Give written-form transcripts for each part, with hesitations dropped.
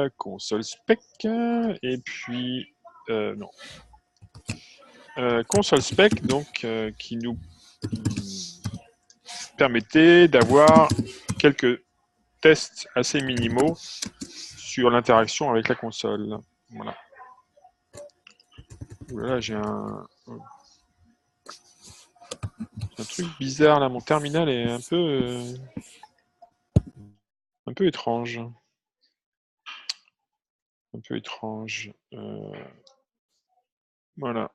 console spec, et puis non. Console spec, donc, qui nous permettait d'avoir quelques tests assez minimaux sur l'interaction avec la console. Voilà. Voilà, j'ai un truc bizarre là, mon terminal est un peu étrange. Un peu étrange. Voilà.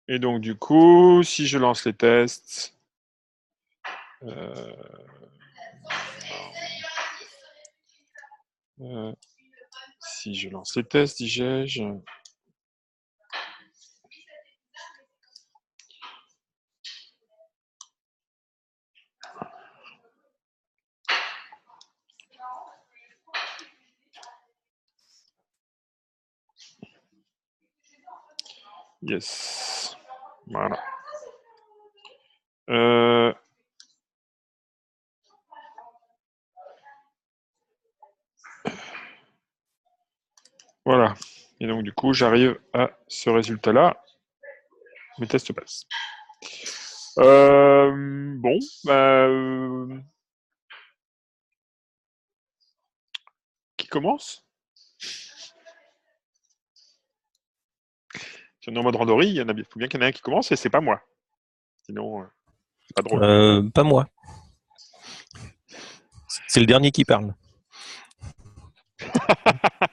Et donc du coup, si je lance les tests, si je lance les tests, dis-je. Yes. Voilà. Voilà. Et donc du coup, j'arrive à ce résultat-là. Mes tests passent. Bon, bah, qui commence? Si on est en mode randori, il faut bien qu'il y en ait un qui commence et c'est pas moi. Sinon, c'est pas drôle. Pas moi. C'est le dernier qui parle.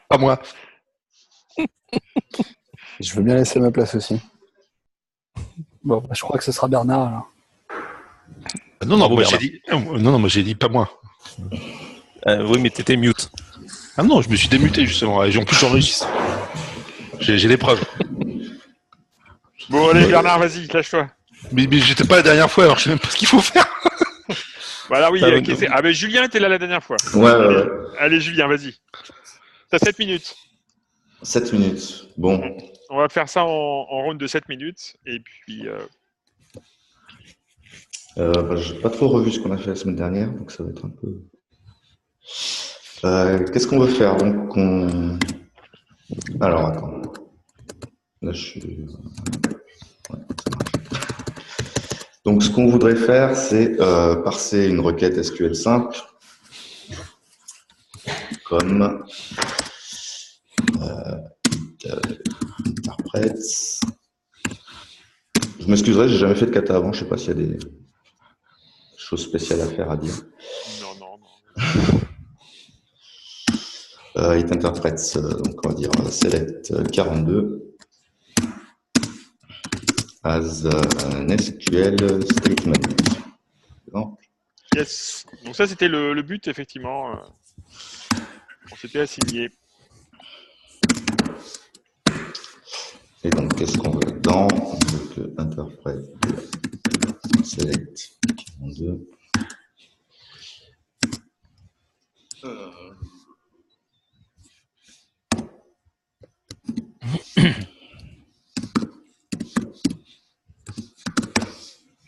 Pas moi. Je veux bien laisser ma place aussi. Bon, je crois que ce sera Bernard alors. Non, moi j'ai dit pas moi. Oui, mais t'étais mute. Ah non, je me suis démuté justement. Et en plus, j'enregistre. J'ai les preuves. Bon, allez, Bernard, vas-y, lâche-toi. Mais j'étais pas la dernière fois, alors je sais même pas ce qu'il faut faire. Voilà, oui, ah ben Julien était là la dernière fois. Ouais. Allez, Julien, vas-y. T'as 7 minutes. 7 minutes. Bon. On va faire ça en round de 7 minutes. Et puis. J'ai pas trop revu ce qu'on a fait la semaine dernière, donc ça va être un peu. Qu'est-ce qu'on veut faire? Donc, alors, attends. Là, je suis. Ouais, ça marche. Donc, ce qu'on voudrait faire, c'est parser une requête SQL simple, comme interprète. Je m'excuserai, j'ai jamais fait de kata avant. Je sais pas s'il y a des choses spéciales à faire à dire. Non. It interprète, donc on va dire select 42 as an SQL statement. Non. Yes. Donc ça, c'était le but, effectivement. On s'était assigné. Et donc, qu'est-ce qu'on veut dedans? Donc, interprète select 42.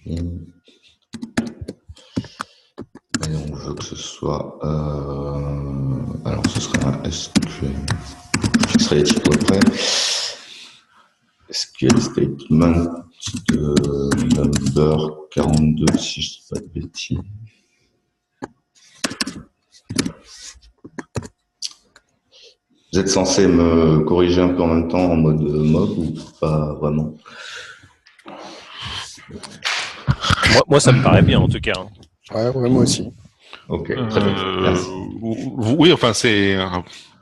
Et on veut que ce soit. Alors, ce sera un SQL. Je fixerai les typos après. SQL statement de number 42, si je ne dis pas de bêtises. Vous êtes censé me corriger un peu en même temps en mode mob ou pas vraiment? Moi, ça me paraît bien en tout cas. Ouais, moi aussi. Ok, très bien. Merci. Oui, enfin, c'est.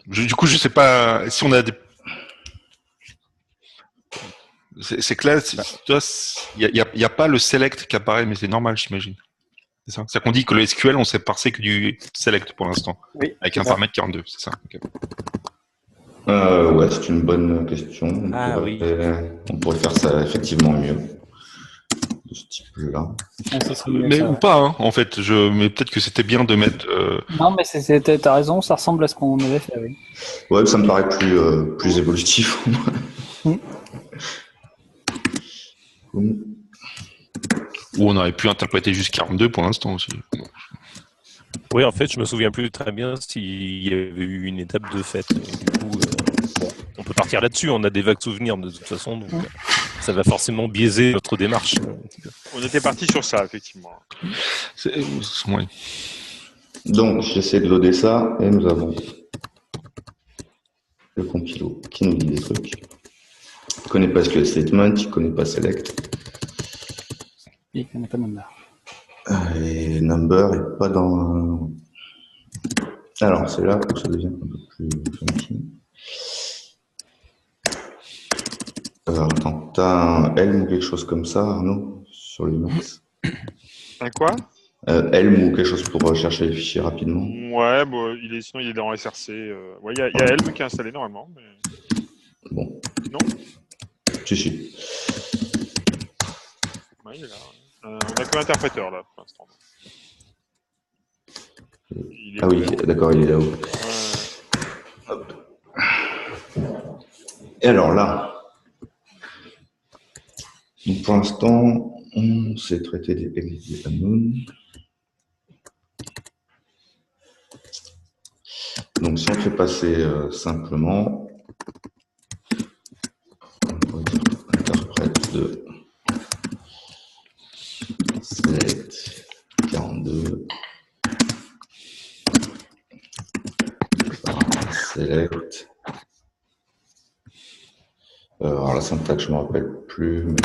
Du coup, je sais pas si on a des. C'est clair, il n'y a pas le select qui apparaît, mais c'est normal, j'imagine. C'est ça. C'est qu'on dit que le SQL, on sait parser que du select pour l'instant. Oui. Avec un paramètre 42, c'est ça. Okay. Ouais, c'est une bonne question. On pourrait faire ça effectivement mieux. De ce type-là. Mais ou pas, hein, en fait. Mais peut-être que c'était bien de mettre. Non, mais t'as raison, ça ressemble à ce qu'on avait fait, oui. Ouais, ça me paraît plus évolutif. Ou on aurait pu interpréter juste 42 pour l'instant aussi. Oui, en fait, je me souviens plus très bien s'il y avait eu une étape de fête. Et du coup, bon, on peut partir là-dessus. On a des vagues souvenirs de toute façon, donc ça va forcément biaiser notre démarche. On était parti sur ça, effectivement. Ouais. Donc, j'essaie de loader ça et nous avons le compilo qui nous dit des trucs. Il ne connaît pas SQL Statement, il ne connaît pas Select. Il n'y en a pas de number. Et Number n'est pas dans... Alors, c'est là où ça devient un peu plus funky. Attends, t'as un Helm ou quelque chose comme ça, Arnaud, sur Linux? Un quoi? Helm ou quelque chose pour chercher les fichiers rapidement? Ouais, bon, sinon il est dans SRC. Ouais, il y a Helm qui est installé normalement. Mais... Bon. Non? Si. Ouais, il est là. On a que l'interpréteur là pour l'instant. Ah oui, d'accord, il est là-haut. Hop. Et alors là, donc pour l'instant, on s'est traité des unknown. Donc si on fait passer simplement, on va dire interprète de select 42 select. Alors la syntaxe, je ne me rappelle plus, mais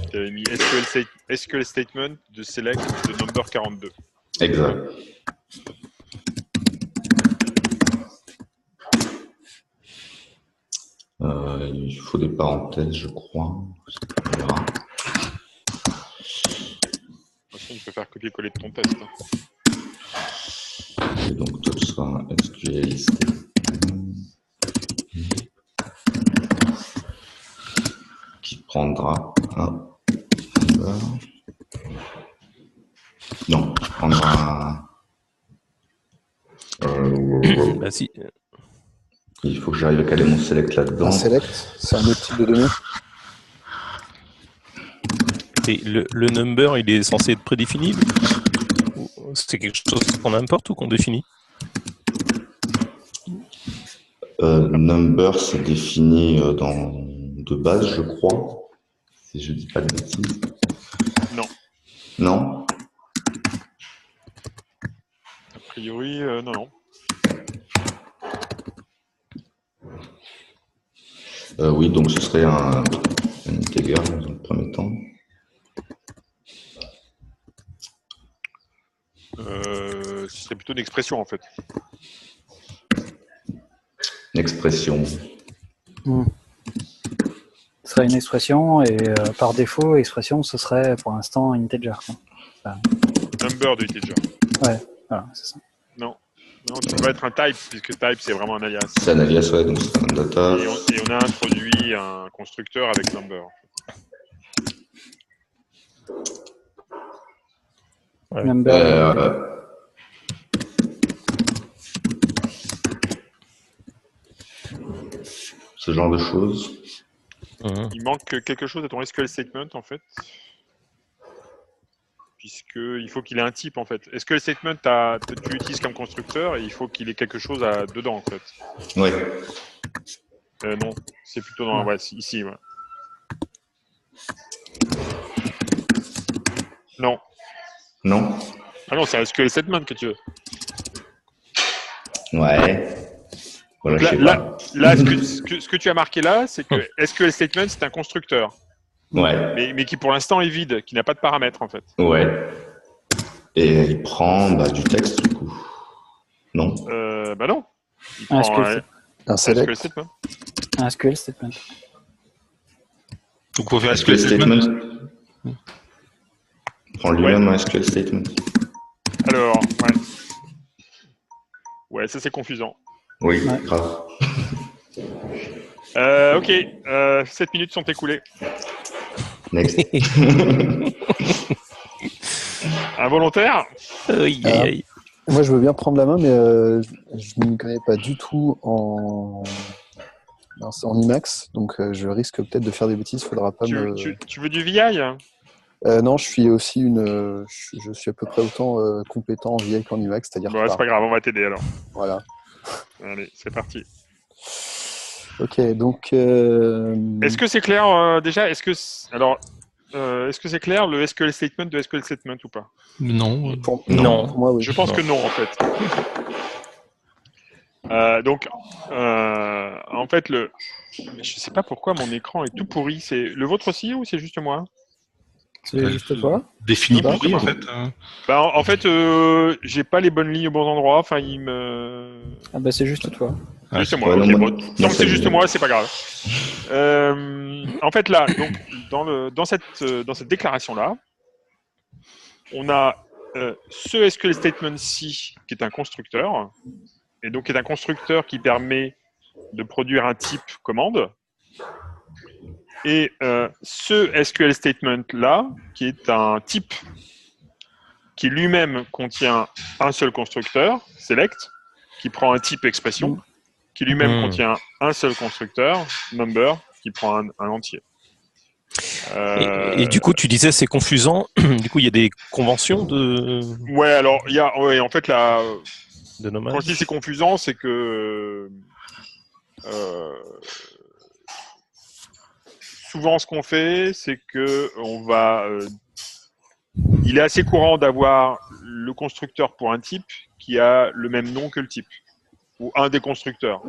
Tu avais mis SQL Statement de Select de Number 42. exact. Il faut des parenthèses, je crois. On verra. De toute façon, tu peux faire copier-coller de ton test. Et donc tout ça, SQL qui prendra un number. Non, qui prendra Bah si. il faut que j'arrive à caler mon select là-dedans. Un select, c'est un autre type de données. Et le number, il est censé être prédéfini? C'est quelque chose qu'on importe ou qu'on définit? Number, c'est défini de base, je crois, si je dis pas de bêtises. Non. Non? A priori, non. Oui, donc ce serait un integer dans un premier temps. Ce serait plutôt une expression en fait. Une expression. Ce serait une expression et par défaut, expression, ce serait pour l'instant integer. Quoi. Enfin, Number de integer. ouais, voilà, c'est ça. Non, tu peux être un type, puisque type c'est vraiment un alias. C'est un alias, ouais, donc c'est un data. Et on a introduit un constructeur avec number. Ouais. Number, Ce genre de choses. Il manque quelque chose à ton SQL statement en fait. Puisqu'il faut qu'il ait un type en fait. SQL statement, tu l'utilises comme constructeur et il faut qu'il ait quelque chose dedans en fait. Ouais. Non, c'est plutôt dans ici. Ouais. Non. Non? Ah non, c'est un SQL statement que tu veux. Ouais. Voilà, je sais pas. Là ce que tu as marqué là, c'est que SQL statement, c'est un constructeur. Ouais. Mais qui pour l'instant est vide, qui n'a pas de paramètres en fait. Ouais. Et il prend du texte du coup. Non? Bah non. Il Un prend SQL un statement. SQL statement. Un SQL statement. Donc on fait SQL statement. Il prend lui-même un SQL statement. Alors, ouais. Ouais, ça c'est confusant. Oui, Ouais. grave. Ok, 7 minutes sont écoulées. Next. Involontaire? Aïe, aïe, aïe. Moi, je veux bien prendre la main, mais je ne m'y connais pas du tout en Emacs, donc je risque peut-être de faire des bêtises. Faudra pas me. Tu veux du VI? Non, je suis aussi je suis à peu près autant compétent en VI qu'en Emacs, c'est-à-dire Bon, c'est pas grave, on va t'aider alors. Voilà. Allez, c'est parti. Ok, donc. Est-ce que c'est clair déjà? Est-ce que c'est clair le SQL statement de SQL statement ou pas? Non. Non. Pour moi, oui. Je pense que non en fait. Donc, en fait, je sais pas pourquoi mon écran est tout pourri. C'est le vôtre aussi ou c'est juste moi? C'est juste toi? Défini Ça va pourri, en fait. Bah, en fait, j'ai pas les bonnes lignes au bon endroit. Enfin, il me. Ah bah c'est juste toi. Ah, Juste c'est moi. Ouais, Ok, non, bon, moi- tant moi, que c'est c'est juste bien. moi, c'est pas grave. En fait, là, donc, dans cette déclaration-là, on a ce SQL statement-ci qui est un constructeur, et donc qui est un constructeur qui permet de produire un type commande, et ce SQL statement-là, qui est un type qui lui-même contient un seul constructeur, select, qui prend un type expression, qui lui-même contient un seul constructeur, number, qui prend un entier. Et du coup, tu disais c'est confusant. Du coup, il y a des conventions Ouais, alors, en fait, là, de nommage. quand je dis c'est confusant, c'est que souvent, ce qu'on fait, c'est que il est assez courant d'avoir le constructeur pour un type qui a le même nom que le type, ou un des constructeurs.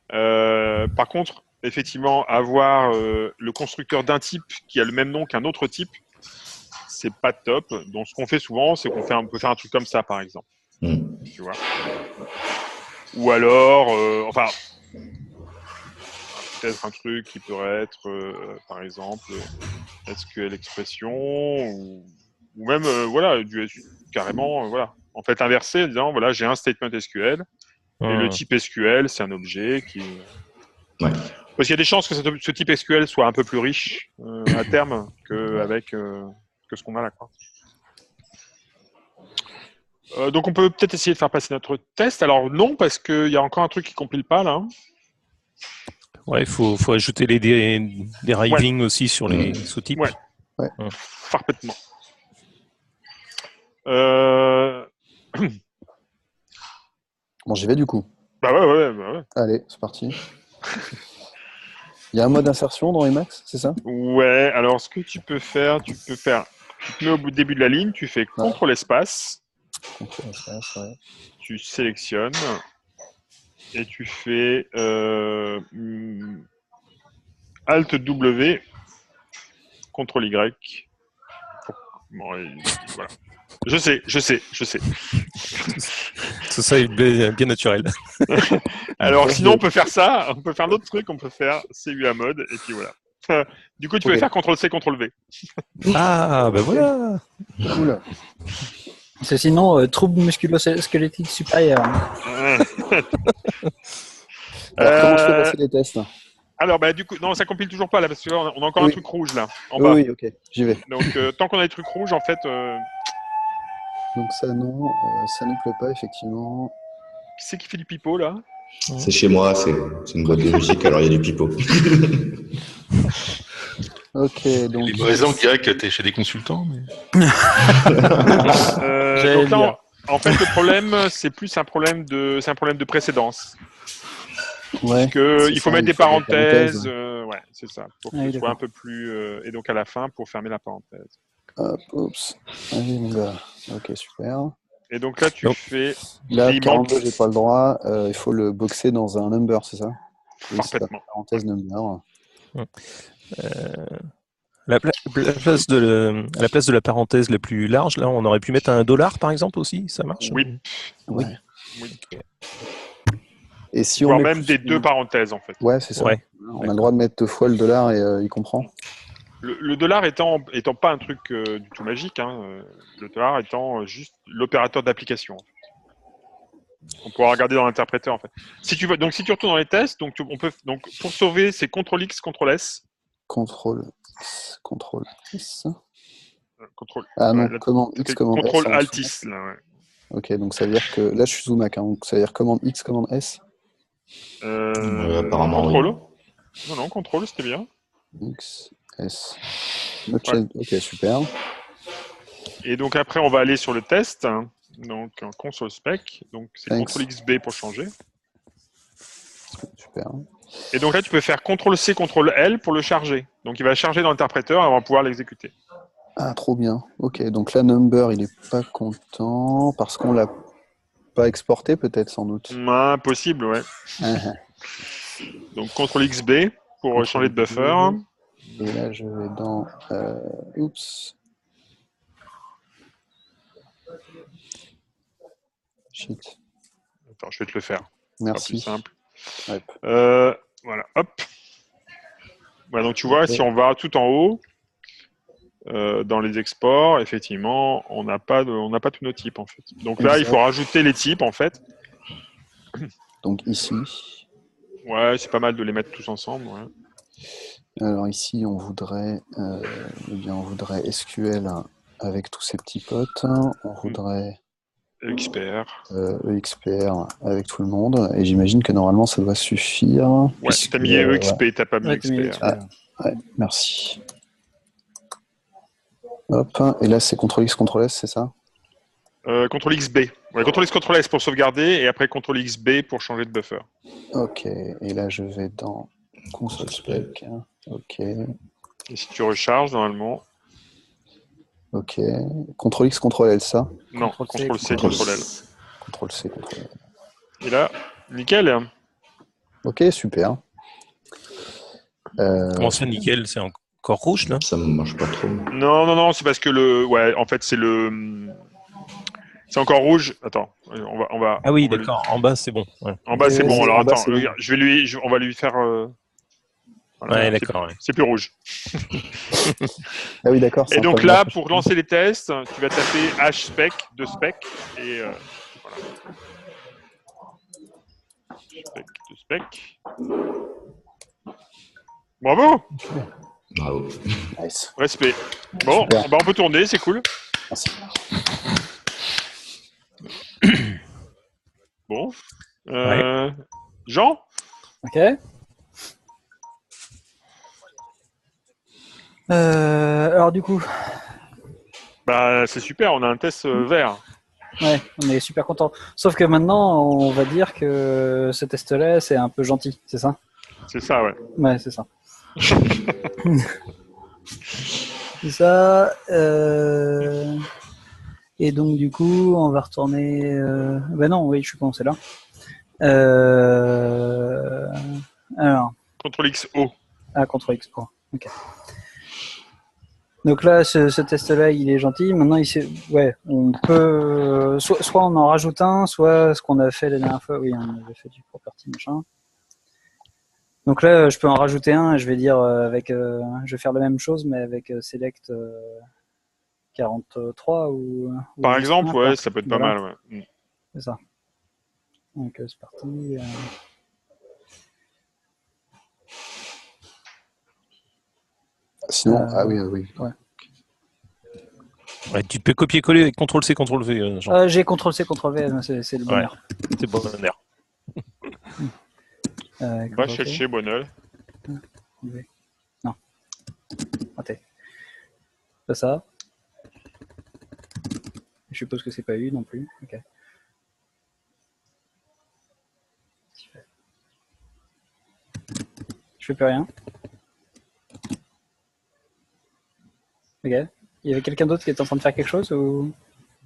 Par contre, effectivement, avoir le constructeur d'un type qui a le même nom qu'un autre type, c'est pas top. Donc, ce qu'on fait souvent, c'est qu'on peut faire un truc comme ça, par exemple. Tu vois. Ou alors, peut-être un truc qui pourrait être, par exemple, SQL expression, ou même, voilà, carrément, voilà. En fait, inversé, en disant, voilà, j'ai un statement SQL, et le type SQL, c'est un objet qui... Ouais. Parce qu'il y a des chances que ce type SQL soit un peu plus riche à terme que ce qu'on a là, quoi. Donc on peut peut-être essayer de faire passer notre test. Alors non, parce qu'il y a encore un truc qui compile pas là. Ouais, il faut ajouter les deriving aussi sur les sous-types. Ouais. Ouais. Parfaitement. Bon, j'y vais du coup. Bah ouais. Allez, c'est parti. Il y a un mode insertion dans Emacs, c'est ça? Ouais, alors ce que tu peux faire, tu te mets au début de la ligne, tu fais CTRL espace, Ouais. tu sélectionnes et tu fais Alt W, CTRL Y. Bon, voilà. Je sais. Tout ça est bien naturel. Alors sinon on peut faire ça, on peut faire d'autres trucs, on peut faire CUA mode et puis voilà. Du coup tu peux faire CTRL-C, CTRL-V. Ah, ben voilà. Cool. C'est sinon trouble musculo-squelettique supérieur. Alors, comment je fais passer les tests? Alors du coup, non, ça compile toujours pas là parce que là, on a encore un truc rouge là en bas. Oui, ok, j'y vais. Donc tant qu'on a des trucs rouges, en fait, Donc ça non, ça ne plaît pas effectivement. qui c'est qui fait du pipeau là? C'est chez moi, c'est une boîte de musique, alors il y a du pipeau. Ok, donc. Les mauvais angles diraient que t'es chez des consultants. Mais... Donc là, en fait, le problème, c'est plus un problème de précédence. Ouais. Parce que il faut mettre des parenthèses. ouais. Ouais, c'est ça. Pour que ce soit un peu plus. Et donc à la fin, pour fermer la parenthèse. Hop, oups. Allez, mon gars. Ok, super. Et donc là, tu fais. Là, il 42, manque... j'ai pas le droit. Il faut le boxer dans un number, c'est ça? Parfaitement. Parenthèse number. À la place de la parenthèse la plus large, là, on aurait pu mettre un $, par exemple, aussi. Ça marche? Oui. Ouais. Oui. Et si voire on met même des deux parenthèses, en fait. Ouais, c'est ça. Ouais. On a le droit de mettre 2 fois le dollar et il comprend. Le dollar étant pas un truc du tout magique, hein, le dollar étant juste l'opérateur d'application. On pourra regarder dans l'interpréteur en fait. Si tu retournes dans les tests, donc pour sauver, c'est CTRL-X, CTRL-S. CTRL-S. Ah non, commande X, commande S. CTRL-Alt-X, là, ouais. Ok, donc ça veut dire que là je suis sous Mac, hein, donc ça veut dire commande X, commande S. Apparemment, contrôle. oui. Non, contrôle, c'était bien. X, S. Not child. Ok, super. Et donc après, on va aller sur le test. Donc en console spec. Donc c'est Thanks. CTRL XB pour changer. Super. Et donc là, tu peux faire CTRL C, CTRL L pour le charger. Donc il va charger dans l'interpréteur et on va pouvoir l'exécuter. Ah, trop bien. Ok, donc là, Number, il est pas content parce qu'on l'a pas exporté, peut-être, sans doute. Impossible, ouais. Ah, Donc CTRL XB pour Contrôle changer de buffer. XB. Et là, je vais dans... Oups. Shit. Attends, je vais te le faire. Merci. Plus simple. Ouais. Voilà, hop. Voilà, donc tu vois, si on va tout en haut, dans les exports, effectivement, on n'a pas tous nos types en fait. Donc là, il faut rajouter les types en fait. Donc ici. Ouais, c'est pas mal de les mettre tous ensemble. Ouais. Alors ici, on voudrait, on voudrait SQL avec tous ces petits potes. On voudrait EXPR. EXPR avec tout le monde. Et j'imagine que normalement, ça doit suffire. Ouais, t'as mis EXP, t'as pas mis Ouais, t'as mis EXPR. XP. Ouais, merci. Hop, et là c'est CTRL-X, CTRL-S, c'est ça? CTRL XB. Ouais, CTRL-X, CTRL-S pour sauvegarder et après CTRL XB pour changer de buffer. Ok, et là je vais dans console spec. Ok, Et si tu recharges, normalement. ok. CTRL-X, CTRL-L, ça? Non, CTRL-C, CTRL-L. CTRL-C, CTRL-L. Et là, nickel. Ok, super. Comment ça, nickel? C'est encore rouge, là? Ça me marche pas trop. Non, c'est parce que ouais, en fait, c'est encore rouge. Attends, on va. Ah oui, on va d'accord. En bas, c'est bon. Ouais, En bas, c'est Ouais, bon. Alors en bas, attends, c'est bon. regarde, on va lui faire. Voilà, ouais d'accord. Ouais. c'est plus rouge. Ah oui, d'accord. Et donc là, pour lancer les tests, tu vas taper hspec de spec et voilà. Spec de spec. Bravo. Bravo. Nice. Respect. Bon, Super. bah on peut tourner, c'est cool. Merci. Bon. Jean. Ok. Alors du coup, Bah c'est super, on a un test vert. ouais, on est super content. Sauf que maintenant, on va dire que ce test-là, c'est un peu gentil, c'est ça? C'est ça, ouais. Ouais, c'est ça. C'est ça. Et donc du coup, on va retourner. Ben non, oui, je suis con, c'est là. Alors, CTRL XO. CTRL X. Oh, ok. Donc là, ce test-là, il est gentil. Maintenant, ouais, on peut soit on en rajoute un, soit ce qu'on a fait la dernière fois. Oui, on avait fait du property machin. Donc là, je peux en rajouter un. Et je vais dire je vais faire la même chose, mais avec select 43 ou. Par juste exemple, un, ouais, quoi. ça peut être Voilà. pas mal, ouais. C'est ça. Donc c'est parti. Sinon, ah oui. Ouais. Ouais, tu peux copier-coller avec CTRL-C, CTRL-V, Jean. J'ai CTRL-C, CTRL-V, c'est le bonheur. Ouais, c'est bonheur. Va chercher Bonnel. Non. Raté. Pas ça. Je suppose que c'est pas eu non plus. Ok. Je fais plus rien. Ok. Il y avait quelqu'un d'autre qui était en train de faire quelque chose ou...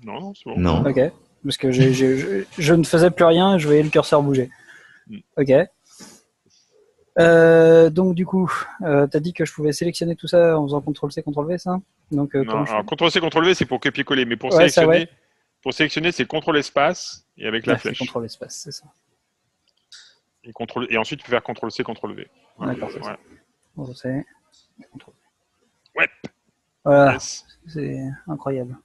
Non, c'est bon. Non. Ok. Parce que je ne faisais plus rien et je voyais le curseur bouger. Ok. Donc du coup, t'as dit que je pouvais sélectionner tout ça en faisant CTRL-C, CTRL-V, ça? Donc, Non, alors CTRL-C, CTRL-V, c'est pour copier-coller, mais pour Ouais, ça, sélectionner, ouais. c'est CTRL espace et avec la flèche. CTRL espace, c'est ça. Et ensuite, tu peux faire CTRL-C, CTRL-V. Voilà. D'accord, c'est Ouais. ça. CTRL-C, CTRL-V. Ouais. Voilà, Yes. c'est incroyable.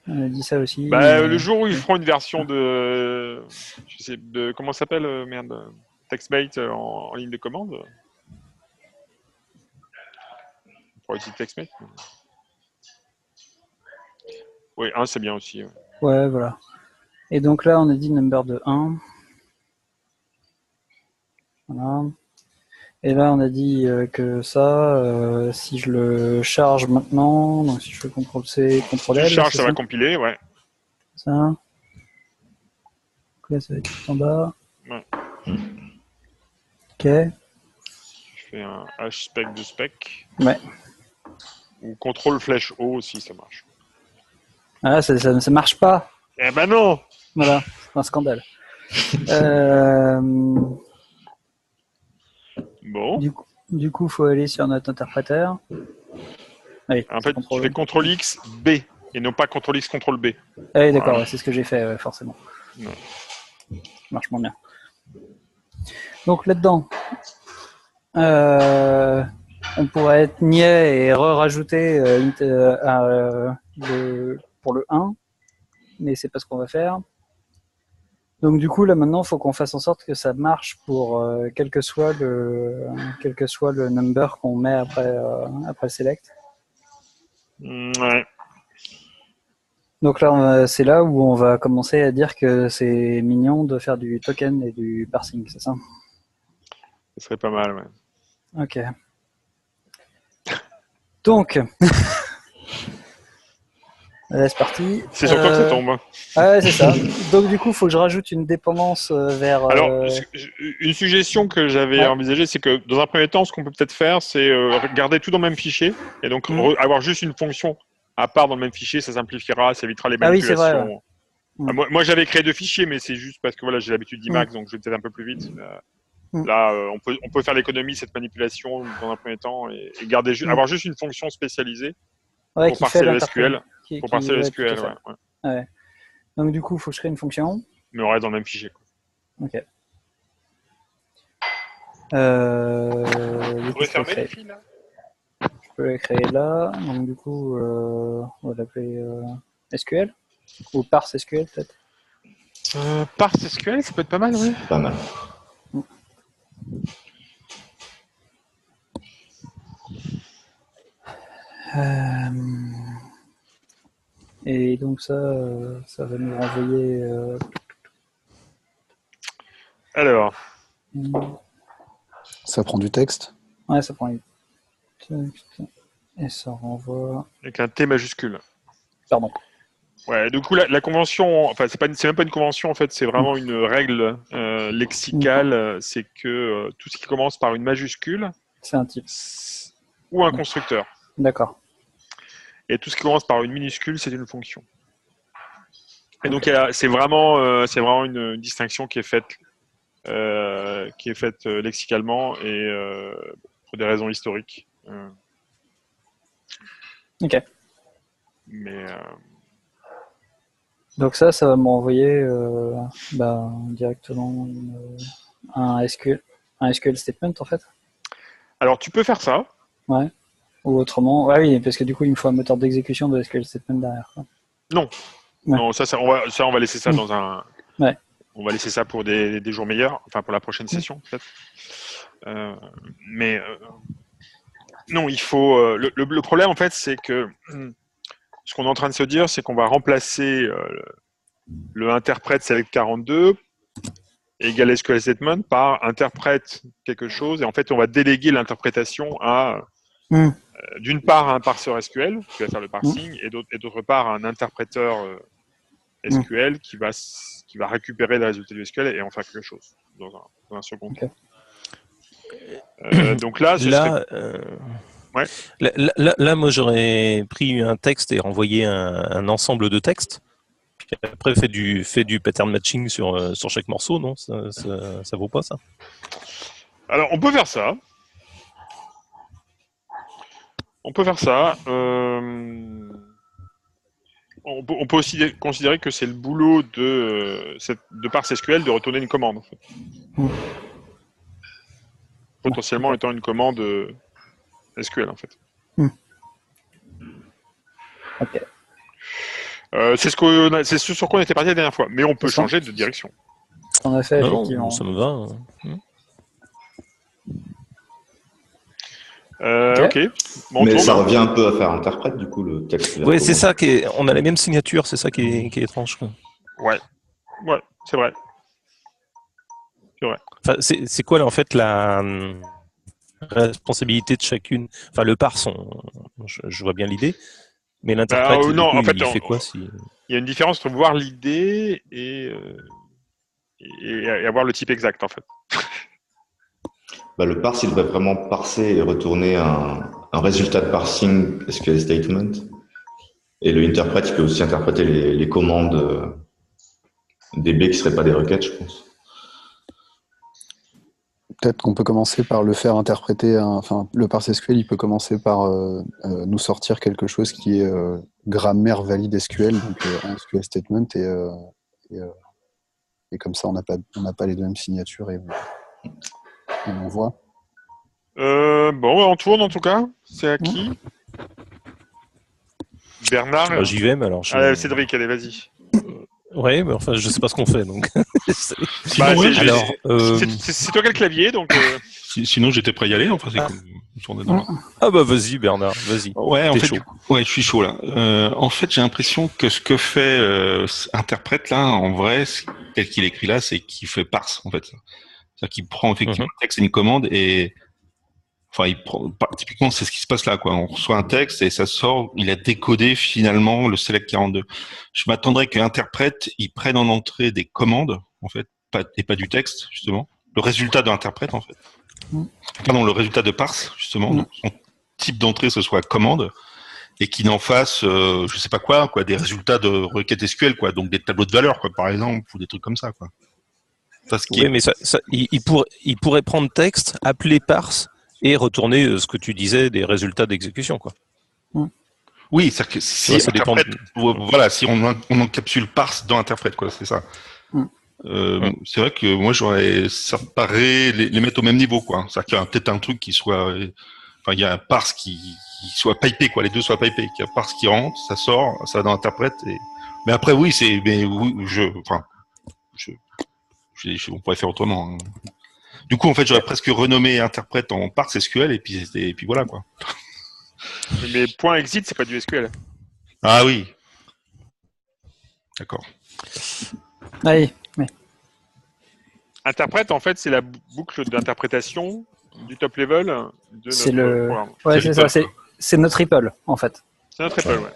On a dit ça aussi. Bah, le jour où ils feront une version de, je sais, de comment ça s'appelle, merde, TextMate en ligne de commande. On pourrait utiliser TextMate. Oui, 1 c'est bien aussi. Ouais. Ouais, voilà. Et donc là, on a dit number de 1. Voilà. Et là, on a dit que ça, si je le charge maintenant, donc si je fais CTRL-C, Si CTRL-L, tu charges, c'est ça ça, va compiler, ouais. ça. Donc là, ça va être tout en bas. Ouais. Ok. Je fais un H-spec de spec. Ouais. Ou contrôle flèche O aussi, ça marche. Ah, ça marche pas. Eh ben non! Voilà, c'est un scandale. Bon. Du coup, faut aller sur notre interpréteur. Allez, En fait, tu contrôle. fais CTRL X, B, et non pas CTRL X, CTRL B. Ah oui, d'accord, Voilà. ouais, c'est ce que j'ai fait, ouais, forcément. Ouais. Ça marche moins bien. Donc là-dedans, on pourrait être niais et rajouter pour le 1, mais c'est pas ce qu'on va faire. Donc du coup, là maintenant, il faut qu'on fasse en sorte que ça marche pour quel que soit le number qu'on met après select. Ouais. Donc là, c'est là où on va commencer à dire que c'est mignon de faire du token et du parsing, c'est ça? Ce serait pas mal, ouais. Ok. Donc, là, c'est parti. C'est sur toi que ça tombe. Ah ouais, c'est ça. Donc du coup, il faut que je rajoute une dépendance vers... Alors, une suggestion que j'avais Ouais. envisagée, c'est que dans un premier temps, ce qu'on peut peut-être faire, c'est garder tout dans le même fichier, et donc avoir juste une fonction à part dans le même fichier, ça simplifiera, ça évitera les Ah oui, c'est manipulations. vrai, ouais. Ah, moi j'avais créé 2 fichiers, mais c'est juste parce que voilà, j'ai l'habitude d'Emacs, donc je vais peut-être un peu plus vite. Là, on peut faire l'économie de cette manipulation dans un premier temps et garder avoir juste une fonction spécialisée Ouais, pour qui fait parser le SQL. qui- Pour qui- parser le ouais, SQL, tout à fait. ouais. Ouais. Donc du coup, il faut que je crée une fonction. Mais on reste dans le même fichier. Ok. Du Vous coup, je peux, créer. fils là? Je peux la créer là. Donc du coup, on va l'appeler SQL ou parse SQL peut-être. Parse SQL, ça peut être pas mal, oui. Pas mal. Et donc ça va nous renvoyer. Alors, Ça prend du texte. Ouais, ça prend. Et ça renvoie. avec un T majuscule. Pardon. Ouais, du coup, la convention, enfin, c'est même pas une convention, en fait, c'est vraiment une règle lexicale, c'est que tout ce qui commence par une majuscule C'est un type. ou un constructeur, D'accord. et tout ce qui commence par une minuscule, c'est une fonction. Et donc, c'est vraiment une distinction qui est faite lexicalement et pour des raisons historiques. Ok. Mais Donc ça va m'envoyer directement un SQL statement en fait. alors, tu peux faire ça. Ouais. Ou autrement. Ouais, oui, parce que du coup, il me faut un moteur d'exécution de SQL statement derrière. Quoi. Non. Ouais. Non, on va laisser ça dans un. Ouais. On va laisser ça pour des jours meilleurs, enfin pour la prochaine session peut-être. Mais non, il faut. Le problème en fait, c'est que ce qu'on est en train de se dire, c'est qu'on va remplacer le interprète select 42 égale SQL statement par interprète quelque chose, et en fait, on va déléguer l'interprétation à d'une part un parseur SQL qui va faire le parsing, et d'autre part un interpréteur SQL qui va récupérer les résultats du SQL et en faire quelque chose dans un second temps. Okay. Donc là, ouais. Là, moi, j'aurais pris un texte et renvoyé un ensemble de textes. Puis après, fait du pattern matching sur chaque morceau, non? Ça vaut pas ça? Alors, on peut faire ça. On peut aussi considérer que c'est le boulot de parse SQL de retourner une commande. En fait. Potentiellement étant une commande SQL, en fait. Ok. C'est ce sur quoi on était parti la dernière fois, mais on peut changer de direction. On a fait, Non, effectivement. ça me va. Ok. Bon, mais ça revient un peu à faire interprète, du coup, le texte. Oui, c'est ça on a la même signature, c'est ça qui est étrange. Quoi. Ouais, c'est vrai. Enfin, c'est quoi, là, en fait, responsabilité de chacune. Enfin, le parse, je vois bien l'idée, mais l'interprète, non, coup, en fait, il fait quoi si... il y a une différence entre voir l'idée et avoir le type exact, en fait. Bah, le parse, il devrait vraiment parser et retourner un résultat de parsing SQL statement. Et le interprète, il peut aussi interpréter les commandes DB qui ne seraient pas des requêtes, je pense. Peut-être qu'on peut commencer par le faire interpréter, enfin, le parse SQL, il peut commencer par nous sortir quelque chose qui est grammaire valide SQL, donc un SQL statement, et comme ça, on n'a pas les deux mêmes signatures et on voit. Bon, on tourne en tout cas. C'est à qui? Bernard. J'y vais, mais alors... Cédric, allez, vas-y. Ouais, mais enfin, je sais pas ce qu'on fait, donc... Sinon, ouais, alors, c'est toi qui as le clavier, donc... Sinon, j'étais prêt à y aller. Enfin, c'est comme une journée dans la- Ah bah vas-y, Bernard, vas-y. Ouais, en T'es fait, chaud. ouais, je suis chaud là. En fait, j'ai l'impression que ce que fait interprète là, en vrai, tel qu'il écrit là, c'est qu'il fait parse en fait. C'est-à-dire qu'il prend effectivement un texte et une commande et enfin, typiquement, c'est ce qui se passe là, quoi. On reçoit un texte et ça sort, il a décodé finalement le select 42. Je m'attendrais qu'interprète, il prenne en entrée des commandes, en fait, et pas du texte, justement. Le résultat de l'interprète, en fait. Pardon, le résultat de parse, justement. Donc, son type d'entrée, ce soit commande, et qu'il en fasse, je sais pas quoi, des résultats de requête SQL, quoi. Donc, des tableaux de valeurs, quoi, par exemple, ou des trucs comme ça, quoi. Oui, mais il pourrait prendre texte, appeler parse, et retourner ce que tu disais des résultats d'exécution, quoi. Oui, c'est-à-dire que si ça dépend voilà, si on encapsule parse dans interprète, quoi, c'est ça. C'est vrai que moi j'aurais séparé les mettre au même niveau, quoi. C'est-à-dire qu'il y a peut-être un truc qui soit, enfin il y a un parse qui soit pipé, quoi, les deux soient pipés, qu'il y a parse qui rentre, ça sort, ça va dans interprète. Mais après oui, on pourrait faire autrement. Hein. Du coup en fait j'aurais presque renommé interprète en parse SQL et puis voilà quoi. Mais point exit, c'est pas du SQL. Ah oui. D'accord. Oui. Interprète, en fait, c'est la boucle d'interprétation du top level de C'est notre programme. Ouais, c'est ça. C'est notre REPL, en fait. C'est notre REPL, ouais.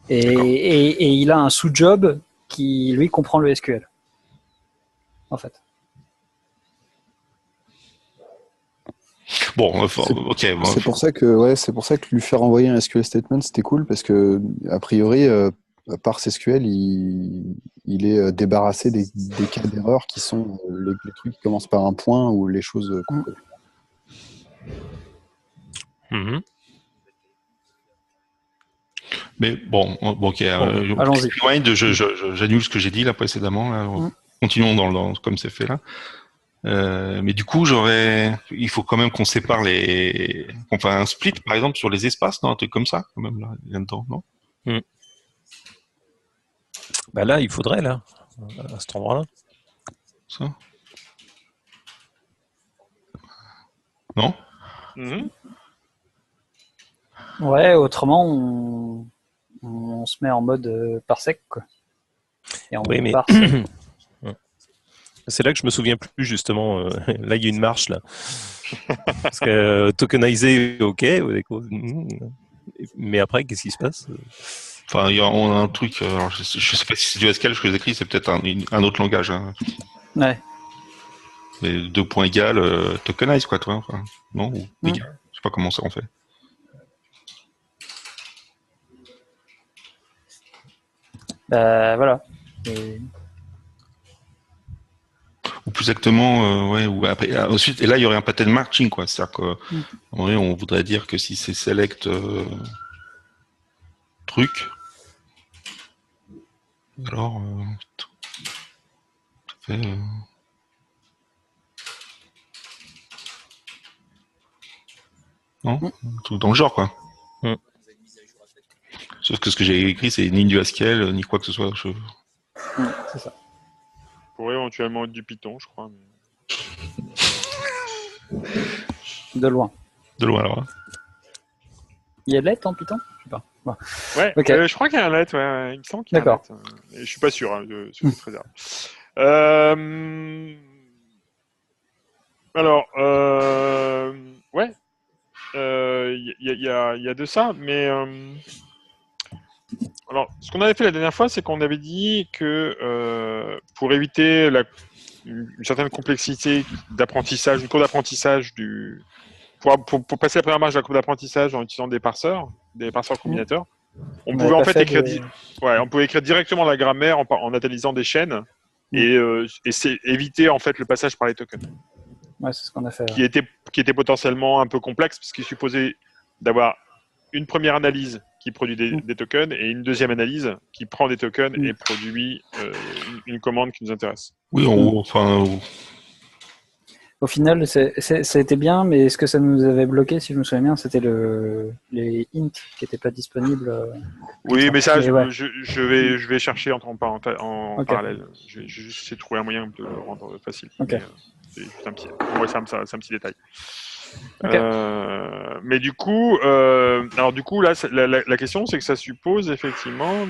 Et il a un sous-job qui, lui, comprend le SQL. En fait. Bon, ok. Bon. C'est pour ça que lui faire envoyer un SQL statement, c'était cool, parce que, a priori, parse SQL, il est débarrassé des cas d'erreur qui sont les trucs qui commencent par un point ou les choses. Mais bon, ok. Allons-y. J'annule ce que j'ai dit là précédemment. Là, continuons comme c'est fait là. Mais du coup, il faut quand même qu'on sépare qu'on fasse un split, par exemple, sur les espaces, non, un truc comme ça, quand même là-dedans, non? Bah là, il faudrait là, à cet endroit-là. Ça? Non? Ouais, autrement, on se met en mode parsec, quoi. Et on parse. C'est là que je me souviens plus, justement. Là, il y a une marche, là. Parce que tokeniser, ok. Mais après, qu'est-ce qui se passe? Enfin, on a un truc. Alors, je sais pas si c'est du SQL, ce que j'écris, c'est peut-être un autre langage. Hein. Ouais. Mais 2 points égal, tokenize, quoi, toi. Enfin, non? Ou égal. Je sais pas comment ça on fait. Voilà. Ou plus exactement, ouais, ou après, ensuite, et là, il y aurait un pattern matching, quoi. C'est-à-dire on voudrait dire que si c'est select truc, alors, ça fait, non, tout dans le genre, quoi. Sauf que ce que j'ai écrit, c'est ni du Haskell, ni quoi que ce soit. C'est ça. Pourrait éventuellement être du Python, je crois. Mais... De loin. De loin, alors. Hein. Il y a de lettres en Python? Je sais pas. Bon. Ouais, okay. Je crois qu'il y a un let, ouais. Il me semble qu'il y a un let. Je suis pas sûr, hein, sur cette réserve. Alors, ouais. Il y a de ça, mais alors, ce qu'on avait fait la dernière fois, c'est qu'on avait dit que pour éviter une certaine complexité d'apprentissage, une courbe d'apprentissage pour passer la première marche de la courbe d'apprentissage en utilisant des parseurs combinateurs, on pouvait en fait écrire, on pouvait écrire directement la grammaire en analysant des chaînes et c'est éviter en fait le passage par les tokens. Ouais, c'est ce qu'on a fait. Qui était potentiellement un peu complexe parce qu'il supposait d'avoir une première analyse qui produit des tokens et une deuxième analyse qui prend des tokens et produit une commande qui nous intéresse. Oui, Au final, ça a été bien, mais ce que ça nous avait bloqué, si je me souviens bien, c'était les int qui n'étaient pas disponibles. Oui, mais ça, ouais. je vais chercher en parallèle. Je vais juste essayer de trouver un moyen de le rendre facile. Okay. C'est juste un petit détail. Okay. Mais du coup, là, la question, c'est que ça suppose effectivement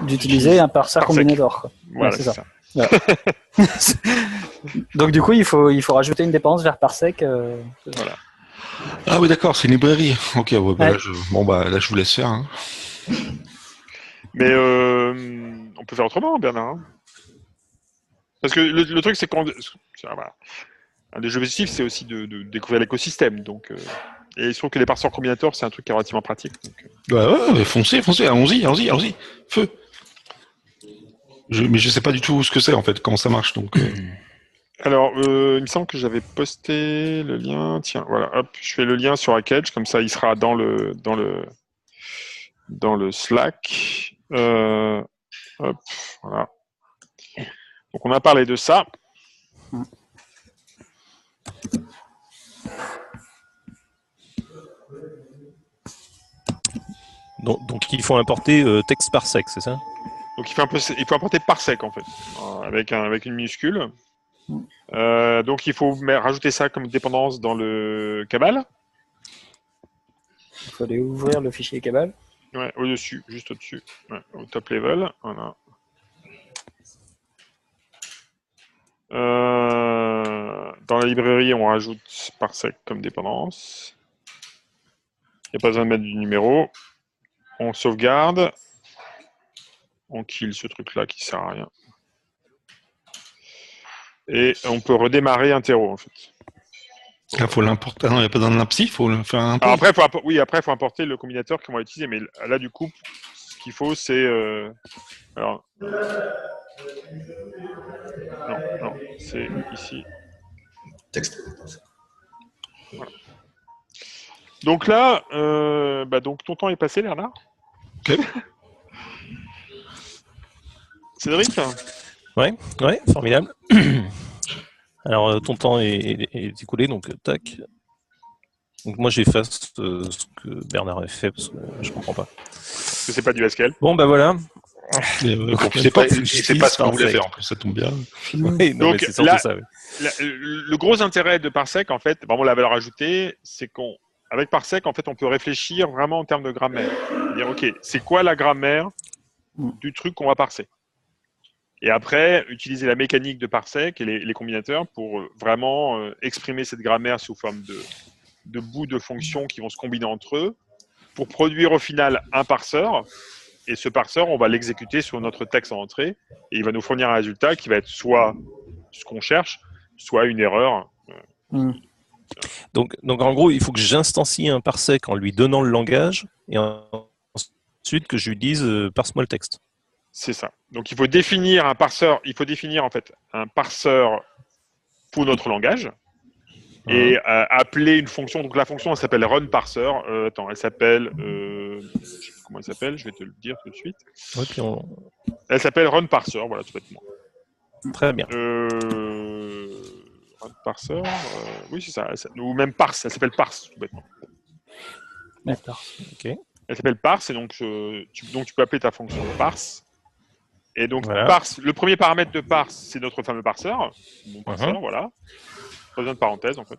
d'utiliser un parseur combinator. Voilà, c'est ça. Ouais. Donc du coup, il faut rajouter une dépense vers parsec. Voilà. Ah oui, d'accord, c'est une librairie. Ok, ouais, bah, ouais. Là, je vous laisse faire. Hein. Mais on peut faire autrement, Bernard. Hein. Parce que le truc, c'est qu'on... Voilà. Un des objectifs, c'est aussi de découvrir l'écosystème. Donc, et je trouve que les parseurs combinateurs, c'est un truc qui est relativement pratique. Donc, ouais, foncez, allons-y, feu. Mais je sais pas du tout ce que c'est, en fait, comment ça marche. Donc, Alors, il me semble que j'avais posté le lien. Tiens, voilà, hop, je fais le lien sur Hackage, comme ça, il sera dans le Slack. Hop, voilà. Donc, on a parlé de ça. Donc il faut importer texte parsec, c'est ça? Donc il faut importer parsec en fait, avec une minuscule. Donc il faut rajouter ça comme dépendance dans le Cabal. Il faut aller ouvrir le fichier Cabal. Ouais, au-dessus, juste au-dessus, ouais, au top level, voilà. Dans la librairie, on rajoute parsec comme dépendance. Il n'y a pas besoin de mettre du numéro. On sauvegarde. On kill ce truc-là qui sert à rien. Et on peut redémarrer un terreau, en fait. Il faut l'importer. Ah non, il n'y a pas besoin de l'impsi, il faut le faire un peu. Après, il faut importer le combinateur qu'on va utiliser. Mais là, du coup, ce qu'il faut, c'est... Alors... Non, c'est ici. Texte. Voilà. Donc là, donc ton temps est passé, Bernard. Ok. Cédric ? Ouais, formidable. Alors, ton temps est écoulé, donc tac. Donc moi, j'efface ce que Bernard a fait, parce que je comprends pas. Parce que c'est pas du SQL. Bon, bah voilà. C'est pas ce qu'on voulait faire, en plus, ça tombe bien. Oui, non, donc, c'est surtout ça. Oui. Le gros intérêt de Parsec, en fait, vraiment la valeur ajoutée, c'est qu'avec Parsec, en fait, on peut réfléchir vraiment en termes de grammaire. Dire, OK, c'est quoi la grammaire du truc qu'on va parser ? Et après, utiliser la mécanique de Parsec et les combinateurs pour vraiment exprimer cette grammaire sous forme de bouts de fonctions qui vont se combiner entre eux pour produire au final un parseur. Et ce parseur, on va l'exécuter sur notre texte en entrée et il va nous fournir un résultat qui va être soit ce qu'on cherche, soit une erreur. Donc en gros, il faut que j'instancie un parsec en lui donnant le langage et ensuite que je lui dise parse-moi le texte. C'est ça. Donc il faut définir un parseur. Il faut définir en fait un parseur pour notre langage et appeler une fonction. Donc la fonction, elle s'appelle runParser. Elle s'appelle. Je sais plus comment elle s'appelle. Je vais te le dire tout de suite. Ouais, puis Elle s'appelle runParser. Voilà, tout bêtement. Très bien. runParser. Oui, c'est ça. Ou même parse. Elle s'appelle parse, tout bêtement. D'accord. Ok. Elle s'appelle parse et donc tu peux appeler ta fonction parse. Et donc, voilà. Parse, le premier paramètre de parse, c'est notre fameux parseur. Mon parseur, voilà. Pas besoin de parenthèse, en fait.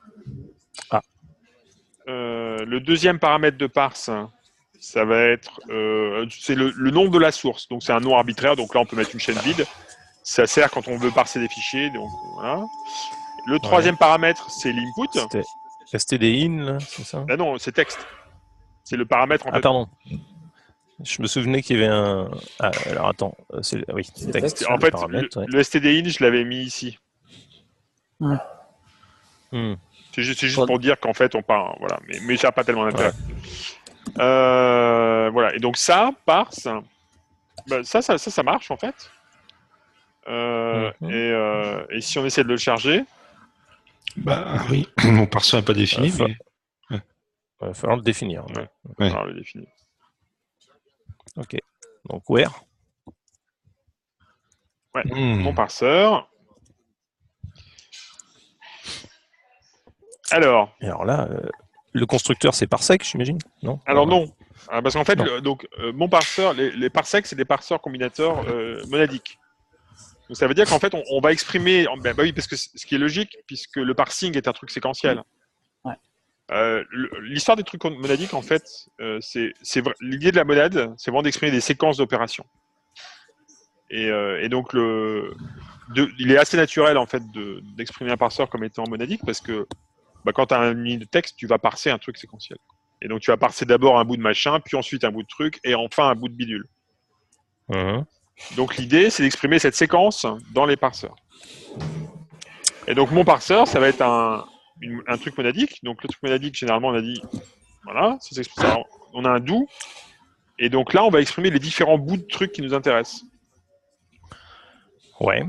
Le deuxième paramètre de parse, ça va être c'est le nom de la source. Donc c'est un nom arbitraire. Donc là, on peut mettre une chaîne vide. Ça sert quand on veut parser des fichiers. Donc voilà. Le troisième paramètre, c'est l'input. C'était stdin, là, c'est ça? Ah non, c'est texte. C'est le paramètre en Ah, fait. pardon. Je me souvenais qu'il y avait un. Ah, alors attends, oui, C'est texte. texte. En fait, paramètre, ouais. le stdin, je l'avais mis ici. Hmm. C'est juste pour dire qu'en fait, on part. Voilà. Mais ça n'a pas tellement d'intérêt. Voilà. Et donc ça, parse. Ben, ça marche en fait. Et si on essaie de le charger, Bah oui, mon parseur n'est pas défini, mais... Il va falloir le définir. Ouais. Ouais. alors, le définir. Ok. Donc, where? Ouais. Mon parseur. Alors. Et alors là, le constructeur, c'est parsec, j'imagine? Non? Alors non. Parce qu'en fait, Non. mon parseur, les parsecs, c'est des parseurs combinateurs monadiques. Donc ça veut dire qu'en fait, on va exprimer. Bah oui, parce que ce qui est logique, puisque le parsing est un truc séquentiel. Ouais. L'histoire des trucs monadiques, en fait, l'idée de la monade, c'est vraiment d'exprimer des séquences d'opérations. Et donc, il est assez naturel, en fait, d'exprimer un parseur comme étant monadique, parce que quand tu as une ligne de texte, tu vas parser un truc séquentiel. Et donc, tu vas parser d'abord un bout de machin, puis ensuite un bout de truc, et enfin un bout de bidule. Donc, l'idée, c'est d'exprimer cette séquence dans les parseurs. Et donc, mon parseur, ça va être un truc monadique. Donc, le truc monadique, généralement, on a dit, voilà, on a un do. Et donc là, on va exprimer les différents bouts de trucs qui nous intéressent. Ouais.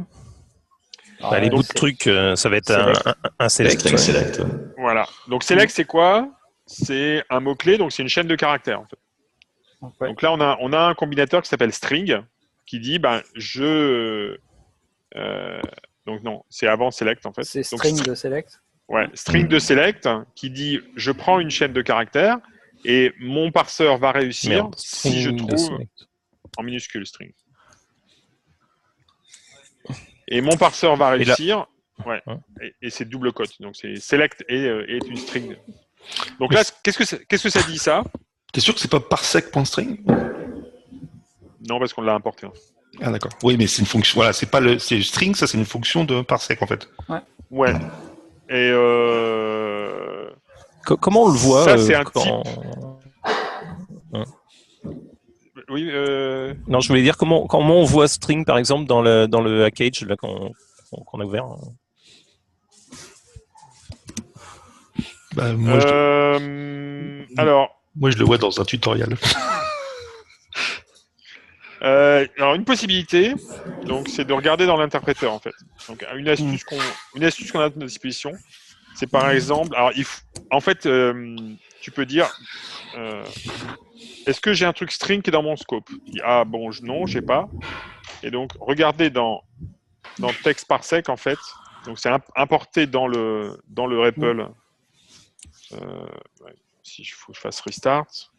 Les bouts de trucs, ça va être un select. String select. Voilà. Donc, select, c'est quoi? C'est un mot-clé, donc c'est une chaîne de caractères, en fait. Ouais. Donc là, on a un combinateur qui s'appelle string, qui dit, donc non, c'est avant select, en fait. C'est donc, string de select. Ouais, string de select, qui dit, je prends une chaîne de caractères, et mon parseur va réussir si je trouve en minuscule string. Et mon parseur va réussir, et c'est double cote, donc c'est select et est une string. Donc là, qu'est-ce que ça dit, ça? T'es sûr que c'est pas parsec.string? Non, parce qu'on l'a importé. Ah d'accord. Oui, mais c'est une fonction. Voilà, c'est string, ça c'est une fonction de parsec en fait. Ouais. Et comment on le voit? Ça, c'est un type. Oui. Non, je voulais dire comment on voit string par exemple dans le package là qu'on a ouvert. Bah, alors. Moi, je le vois dans un tutoriel. Alors une possibilité, donc c'est de regarder dans l'interpréteur en fait. Donc une astuce qu'on a à notre disposition, c'est par exemple, alors en fait, tu peux dire, est-ce que j'ai un truc string qui est dans mon scope? Ah bon, non, je sais pas. Et donc regardez dans text parsec en fait. Donc c'est importé dans le REPL. Si il faut que je fasse restart,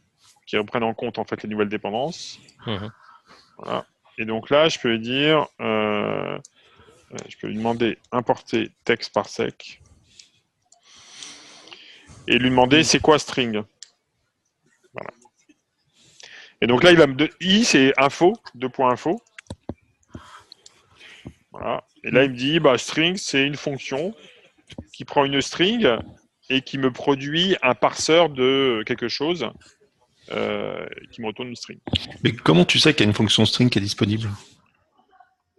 qui reprenne en compte en fait les nouvelles dépendances. Voilà. Et donc là, je peux lui dire, je peux lui demander importer text parsec et lui demander c'est quoi string. Voilà. Et donc là, il va me i c'est info, 2.info. Voilà. Et là, il me dit string c'est une fonction qui prend une string et qui me produit un parseur de quelque chose. Qui me retourne une string. Mais comment tu sais qu'il y a une fonction string qui est disponible?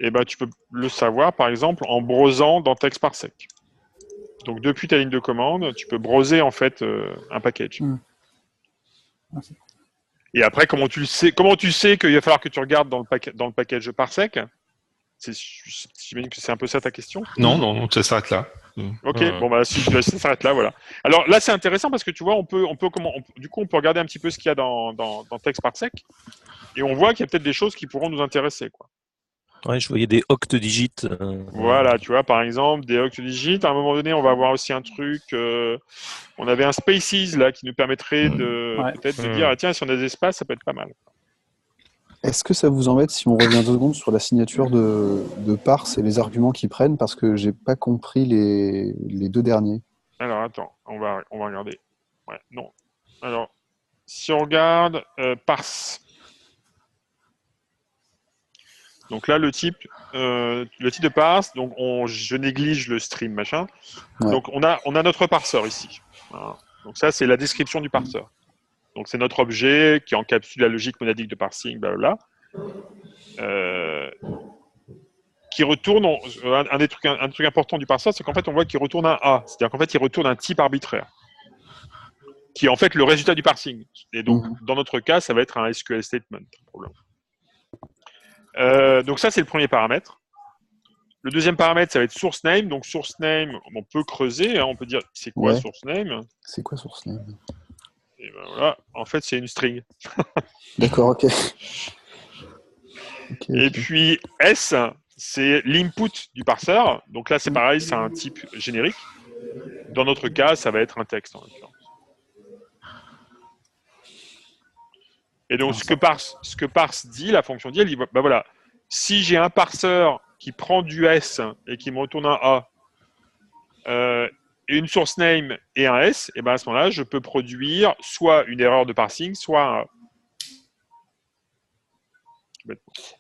Eh ben, tu peux le savoir, par exemple, en browsant dans text parsec. Donc, depuis ta ligne de commande, tu peux browser en fait un package. Et après, comment tu sais qu'il va falloir que tu regardes dans le package parsec? J'imagine que c'est un peu ça ta question. Non, ça s'arrête là. Ok, bon ça s'arrête là, voilà. Alors là, c'est intéressant parce que tu vois, on peut regarder un petit peu ce qu'il y a dans text parsec et on voit qu'il y a peut-être des choses qui pourront nous intéresser, quoi. Ouais, je voyais des octdigits. Voilà, tu vois, par exemple, des octdigits. À un moment donné, on va avoir aussi un truc. On avait un spaces là qui nous permettrait peut-être de dire tiens, si on a des espaces, ça peut être pas mal. Est-ce que ça vous embête si on revient 2 secondes sur la signature de parse et les arguments qu'ils prennent, parce que j'ai pas compris les 2 derniers. Alors attends, on va regarder. Ouais, non. Alors si on regarde parse. Donc là, le type de parse, donc je néglige le stream, machin. Ouais. Donc on a notre parseur ici. Voilà. Donc ça, c'est la description du parseur. Donc c'est notre objet qui encapsule la logique monadique de parsing, blablabla. Qui retourne, un truc important du parseur, c'est qu'en fait, on voit qu'il retourne un A. C'est-à-dire qu'en fait, il retourne un type arbitraire. Qui est en fait le résultat du parsing. Et donc, dans notre cas, ça va être un SQL statement. Donc ça, c'est le premier paramètre. Le deuxième paramètre, ça va être source name. Donc source name, on peut creuser, hein, on peut dire c'est quoi source name. C'est quoi source name? Et ben voilà, en fait, c'est une string. D'accord, ok. Et puis S, c'est l'input du parseur. Donc là, c'est pareil, c'est un type générique. Dans notre cas, ça va être un texte, en l'occurrence. Et donc, ce que parse dit, la fonction dit, elle dit, bah voilà, si j'ai un parseur qui prend du S et qui me retourne un A, et une source name et un S, et ben à ce moment-là, je peux produire soit une erreur de parsing, soit un A.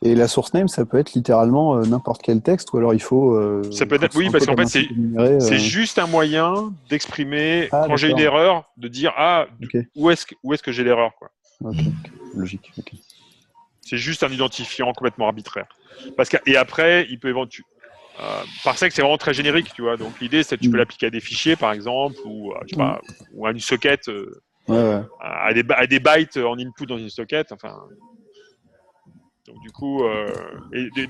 Et la source name, ça peut être littéralement n'importe quel texte, ou alors il faut... ça peut être, oui, parce qu'en fait, c'est juste un moyen d'exprimer, quand j'ai une erreur, de dire, où est-ce que j'ai l'erreur, quoi. Ok, logique. Okay. C'est juste un identifiant complètement arbitraire. Et après, il peut éventuellement... parsec, c'est vraiment très générique, tu vois. Donc l'idée, c'est que tu peux l'appliquer à des fichiers, par exemple, ou je sais pas, ou à une socket, à des bytes en input dans une socket. Enfin, donc du coup,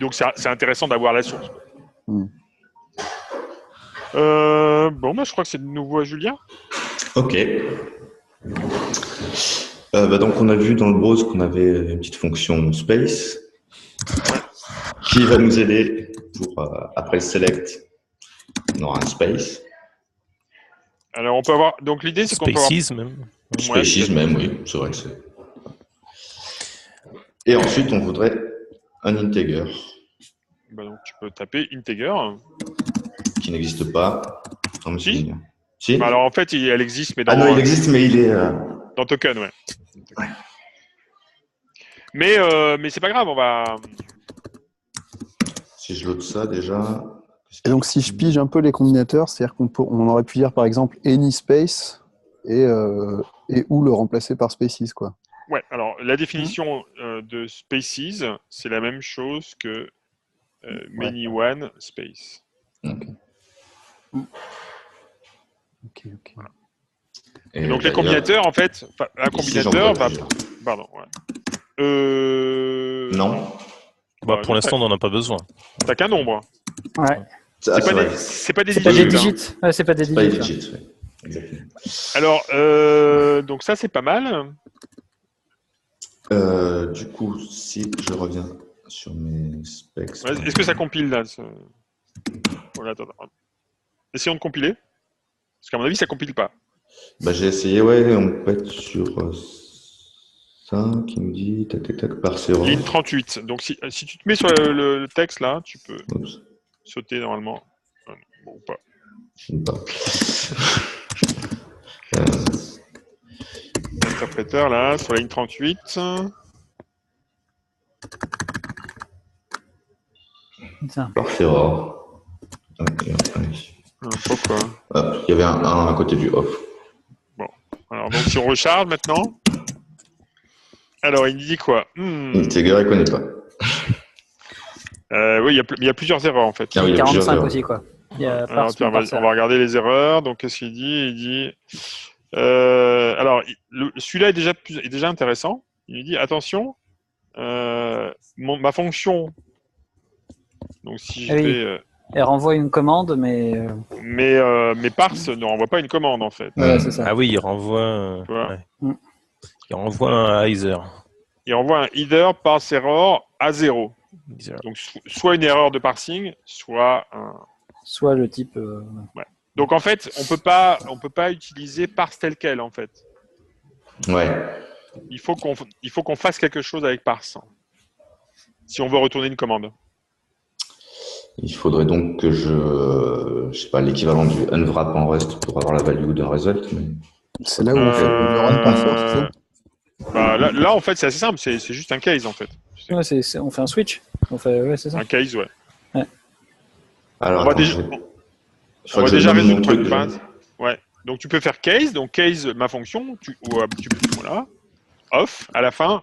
donc c'est intéressant d'avoir la source. Bon, bah, je crois que c'est de nouveau à Julien. Ok. Donc on a vu dans le browse qu'on avait une petite fonction space qui va nous aider pour après le select, on aura un space. Alors on peut avoir, donc l'idée c'est qu'on peut avoir... Spaces même, oui, c'est vrai que c'est... Et ensuite on voudrait un integer. Bah donc tu peux taper integer. Qui n'existe pas. Si. Bah alors en fait elle existe, mais dans... Ah non, il existe, mais il est... Dans token, ouais. Mais c'est pas grave, on va... Si je load ça déjà... Et donc si je pige un peu les combinateurs, c'est-à-dire qu'on aurait pu dire par exemple any space et ou le remplacer par spaces, quoi. Ouais, alors la définition de spaces, c'est la même chose que many one space. Ok. Voilà. Et donc les combinateurs, en fait, un combinateur va... Pardon, ouais. Non. Bah, pour l'instant, on n'en a pas besoin. T'as qu'un nombre. Ouais. C'est pas des digits. Ouais, c'est pas des digits. Ouais. Exactement. Alors, donc ça, c'est pas mal. Du coup, si je reviens sur mes specs... Est-ce que ça compile, là Voilà, attends. Essayons de compiler. Parce qu'à mon avis, ça compile pas. Bah, j'ai essayé, ouais, on peut être sur ça qui nous dit tac par zéro. Ligne 38. Donc si tu te mets sur le texte là, tu peux sauter normalement. Bon, pas. Interpréteur là, sur la ligne 38. Par zéro. Pourquoi? Il y avait un à côté du off. Bon. Alors donc si on recharge maintenant. Alors il dit quoi? Integer, il connaît pas. Oui, il y a plusieurs erreurs en fait. Il y a 45 aussi, quoi. Alors, tiens, on va regarder les erreurs. Donc qu'est-ce qu'il dit? Il dit. Alors celui-là est déjà intéressant. Il dit attention, ma fonction. Donc si je fais. Elle renvoie une commande, mais parse ne renvoie pas une commande en fait. Ouais, c'est ça. Ah oui, il renvoie. Il renvoie un either. Il renvoie un either parse error à 0. Donc soit une erreur de parsing, soit le type. Ouais. Donc en fait, on peut pas utiliser parse tel quel en fait. Ouais. Il faut qu'on fasse quelque chose avec parse si on veut retourner une commande. Il faudrait donc que je sais pas, l'équivalent du unwrap en rest pour avoir la value d'un result. Mais... C'est là où on fait le run parser, c'est ça? Bah, là, en fait, c'est assez simple. C'est juste un case, en fait. Ouais, on fait un switch. Ouais, c'est ça. Un case, ouais. Alors, On va attends, déjà, je on crois va que je déjà nomme mon résoudre truc. une Déjà. base. Ouais. Donc, tu peux faire case. Donc, case, ma fonction. Voilà. Off, à la fin.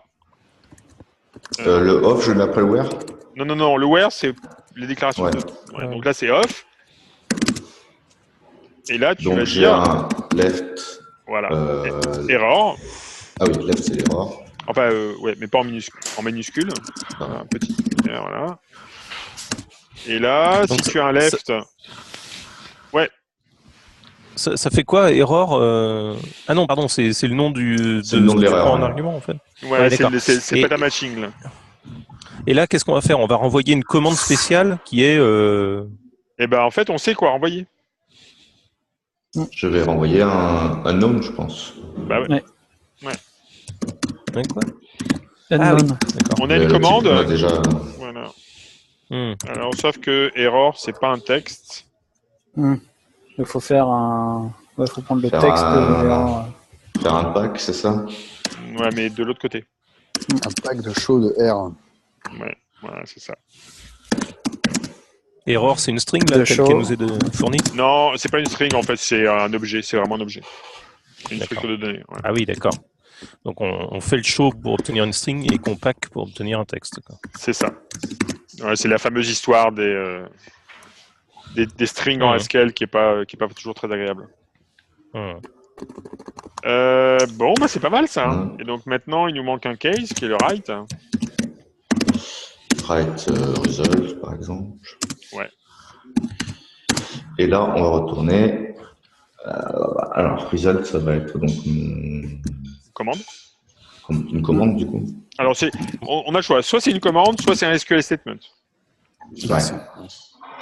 Le off, je l'appelle where. Non. Le where, c'est les déclarations Ouais. de. Ouais, donc là, c'est off. Et là, tu vas Donc j'ai dire. un left. Voilà. euh, Error. Ah oui, left c'est l'erreur. Enfin, ouais, mais pas en minuscule. En minuscule. Ah. Voilà, petit. Voilà. Et là, Donc, si tu as un left. Ouais. Ça fait quoi, error Ah non, pardon, c'est le nom de C'est le nom ce de que tu l'erreur, prends en ouais. argument, en fait. Ouais, d'accord. c'est Et- pas ta matching, là. Et là, qu'est-ce qu'on va faire? On va renvoyer une commande spéciale qui est... Et ben, en fait, on sait quoi renvoyer. Je vais renvoyer un known, je pense. Bah ouais. hein, quoi Unknown. oui, d'accord. On a une Le type commande. qu'on a déjà. Voilà. Hmm. Alors, sauf que error, c'est pas un texte. Il faut faire un. Ouais, faut prendre le Faire texte un- de l'erreur. Faire un pack, c'est ça? Ouais, mais de l'autre côté. Un pack de show de R. Ouais, voilà, c'est ça. Error, c'est une string, là, De telle show. qu'elle nous est fournie? Non, c'est pas une string, en fait, c'est un objet, c'est vraiment un objet. Une D'accord. structure de données. Ouais. Ah oui, d'accord. Donc on fait le show pour obtenir une string et qu'on pack pour obtenir un texte. Quoi. C'est ça. Ouais, c'est la fameuse histoire des strings en Mhm. Haskell qui est pas toujours très agréable. Hmm. Bon, bah c'est pas mal ça. Hein. Mhm. Et donc maintenant, il nous manque un case qui est le write. Write result, par exemple. Ouais. Et là, on va retourner. Alors, result, ça va être donc Commande. une commande, du coup. Alors on a le choix. Soit c'est une commande, soit c'est un SQL statement. Ouais.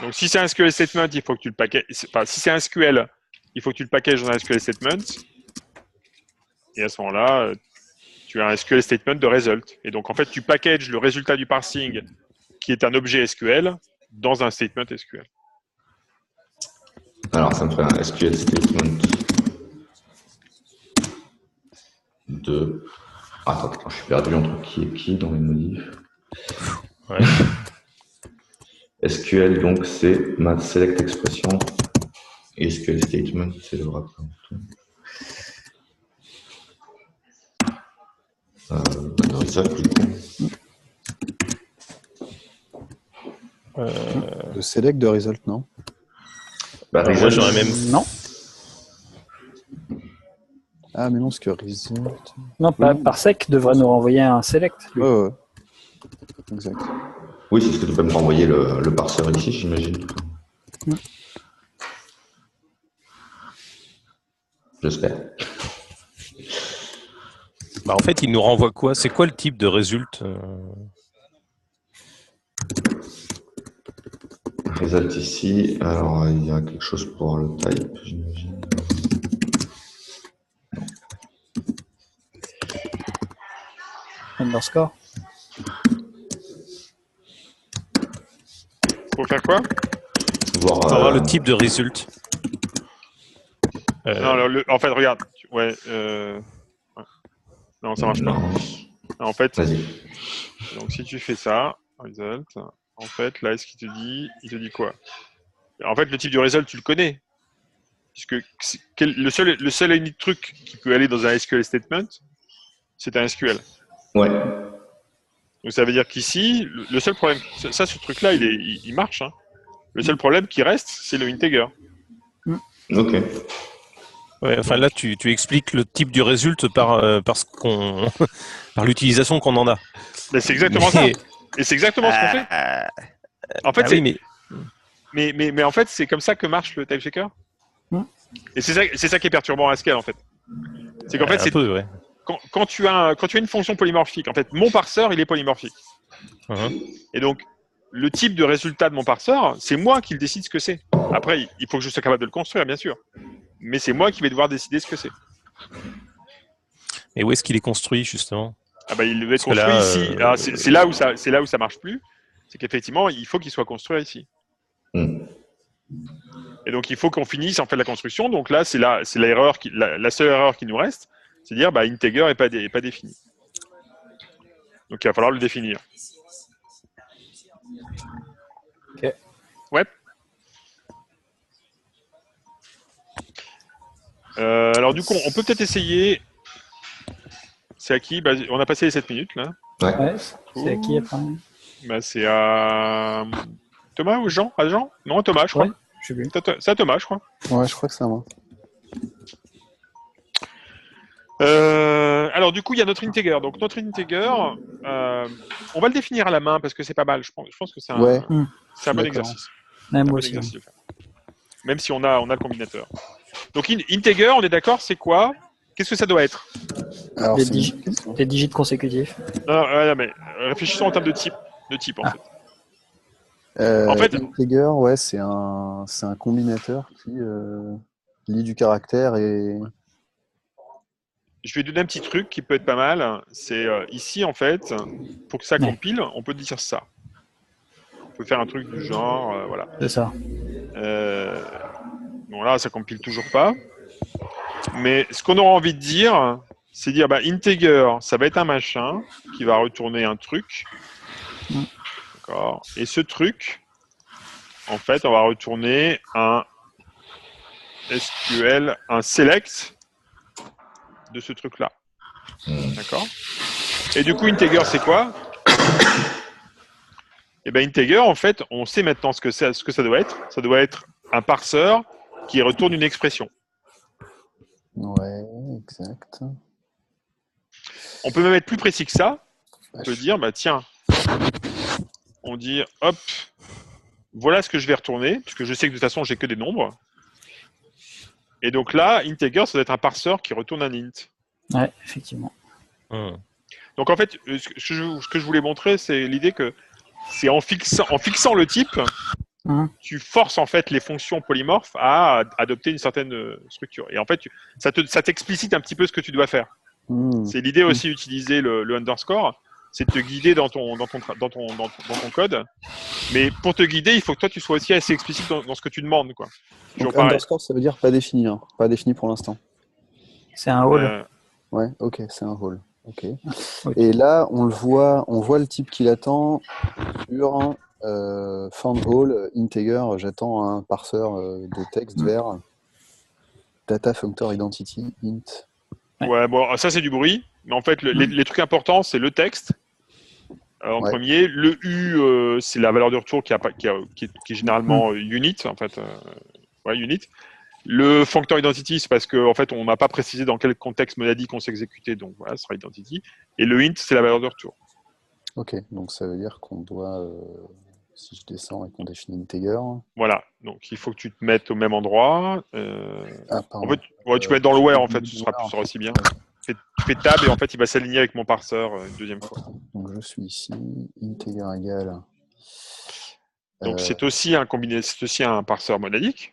Donc si c'est un SQL statement, il faut que tu le packages. Enfin, si c'est un SQL, il faut que tu le packages dans un SQL statement. Et à ce moment-là, tu as un SQL statement de result. Et donc en fait, tu packages le résultat du parsing, qui est un objet SQL, dans un statement SQL. Alors, ça me fait un SQL statement de. Attends, je suis perdu entre qui et qui dans les modifs. Ouais. SQL, donc, c'est ma select expression. Et SQL statement, c'est le rappel. Le result, du coup. Le select de result, non? Bah, Alors, moi, j'aurais même... Non. Ah, mais non, parce que result. Non, parsec devrait nous renvoyer un select. lui. Ouais. Exact. Oui, c'est ce que tu peux me renvoyer le parseur ici, j'imagine. J'espère. Bah, en fait, il nous renvoie quoi? C'est quoi le type de résulte Result ici. Alors, il y a quelque chose pour le type, j'imagine. Underscore. Faut faire quoi? Voir, Pour avoir le type de résulte. Non, alors, en fait, regarde. Ouais. Non, ça marche pas. non. En fait, Vas-y. donc si tu fais ça, result, en fait, là, ce qu'il te dit, il te dit quoi? En fait, le type du result, tu le connais. Puisque le seul et unique truc qui peut aller dans un SQL statement, c'est un SQL. Ouais. Donc ça veut dire qu'ici, le seul problème, ça, ce truc-là, il marche. Hein. Le seul problème qui reste, c'est le integer. Ok. Ouais, enfin là, tu expliques le type du résulte par par l'utilisation qu'on en a. Mais c'est exactement ça. Et c'est exactement ce qu'on fait. En fait, oui, mais en fait, c'est comme ça que marche le type checker. Et c'est ça qui est perturbant en Haskell, en fait. C'est qu'en fait, un peu, ouais. quand tu as une fonction polymorphique, en fait, mon parseur, il est polymorphique. Et donc, le type de résultat de mon parseur, c'est moi qui le décide ce que c'est. Après, il faut que je sois capable de le construire, bien sûr. Mais c'est moi qui vais devoir décider ce que c'est. Et où est-ce qu'il est construit, justement? Ah bah, il va être Parce que construit là, ici. Alors, c'est là où ça marche plus. C'est qu'effectivement, il faut qu'il soit construit ici. Et donc, il faut qu'on finisse en fait la construction. Donc là, c'est l'erreur, la seule erreur qui nous reste, c'est de dire, bah, integer n'est pas défini. Donc il va falloir le définir. Ok. Ouais. Alors du coup, on peut peut-être essayer. C'est à qui? Bah, on a passé les 7 minutes là. Ouais, c'est à qui après? Bah, c'est à Thomas ou Jean? À Jean? Non, à Thomas, je crois. Ouais, je sais plus. C'est à Thomas, je crois. Ouais, je crois que c'est à moi. Alors du coup, il y a notre integer. Donc notre integer, on va le définir à la main parce que c'est pas mal. Je pense que c'est un, Ouais. c'est un bon D'accord. exercice. Ouais, Un bon moi aussi. exercice de faire. Même si on a le combinateur. Donc integer, on est d'accord, c'est quoi? Qu'est-ce que ça doit être? Alors, Des c'est digi- une question. Des digits consécutifs. Non, mais réfléchissons en termes de type. En Ah. fait. En fait- Integer, ouais, c'est un combinateur qui lit du caractère et Je vais donner un petit truc qui peut être pas mal. C'est ici, en fait, pour que ça Ouais. compile, on peut dire ça. On peut faire un truc du genre, voilà. C'est ça. Bon, là, ça compile toujours pas. Mais ce qu'on aura envie de dire, c'est dire, bah, integer, ça va être un machin qui va retourner un truc. Mm. D'accord. Et ce truc, en fait, on va retourner un SQL, un select de ce truc-là. D'accord. Et du coup, integer, c'est quoi? Et ben integer, en fait, on sait maintenant ce que ça doit être. Ça doit être un parseur qui retourne une expression. ouais, exact. On peut même être plus précis que ça. On Bah, peut dire, bah tiens, on dit, hop, voilà ce que je vais retourner, puisque je sais que de toute façon, j'ai que des nombres. Et donc là, integer, ça doit être un parseur qui retourne un int. Ouais, effectivement. Donc en fait, ce que je voulais montrer, c'est l'idée que c'est en fixant le type, Mhm. tu forces en fait les fonctions polymorphes à adopter une certaine structure. Et en fait, ça t'explicite un petit peu ce que tu dois faire. C'est l'idée aussi d'utiliser le underscore, c'est de te guider dans ton code. Mais pour te guider, il faut que toi tu sois aussi assez explicite dans ce que tu demandes, quoi. Toujours Donc pareil. underscore, ça veut dire pas défini, hein. Pas défini pour l'instant. C'est un hall. Ouais, ok, c'est un rôle. Ok. Ok. Et là, on voit le type qu'il attend sur found all integer. J'attends un parseur de texte vers data functor identity int. Ouais, bon, ça c'est du bruit. Mais en fait, les trucs importants, c'est le texte. En Ouais. premier, le U, c'est la valeur de retour qui est généralement unit, en fait. Unit. Le functor identity, c'est parce qu'en fait, on n'a pas précisé dans quel contexte monadique on s'exécutait, donc voilà, ce sera identity. Et le int, c'est la valeur de retour. Ok, donc ça veut dire qu'on doit, si je descends et qu'on définit integer. Voilà, donc il faut que tu te mettes au même endroit. Ah, En pardon. fait, tu peux être dans le where, en fait, dans ce le sera where, aussi bien. Tu fais tab et en fait, il va s'aligner avec mon parseur une deuxième fois. Donc je suis ici, integer égale. Donc c'est aussi un parseur monadique.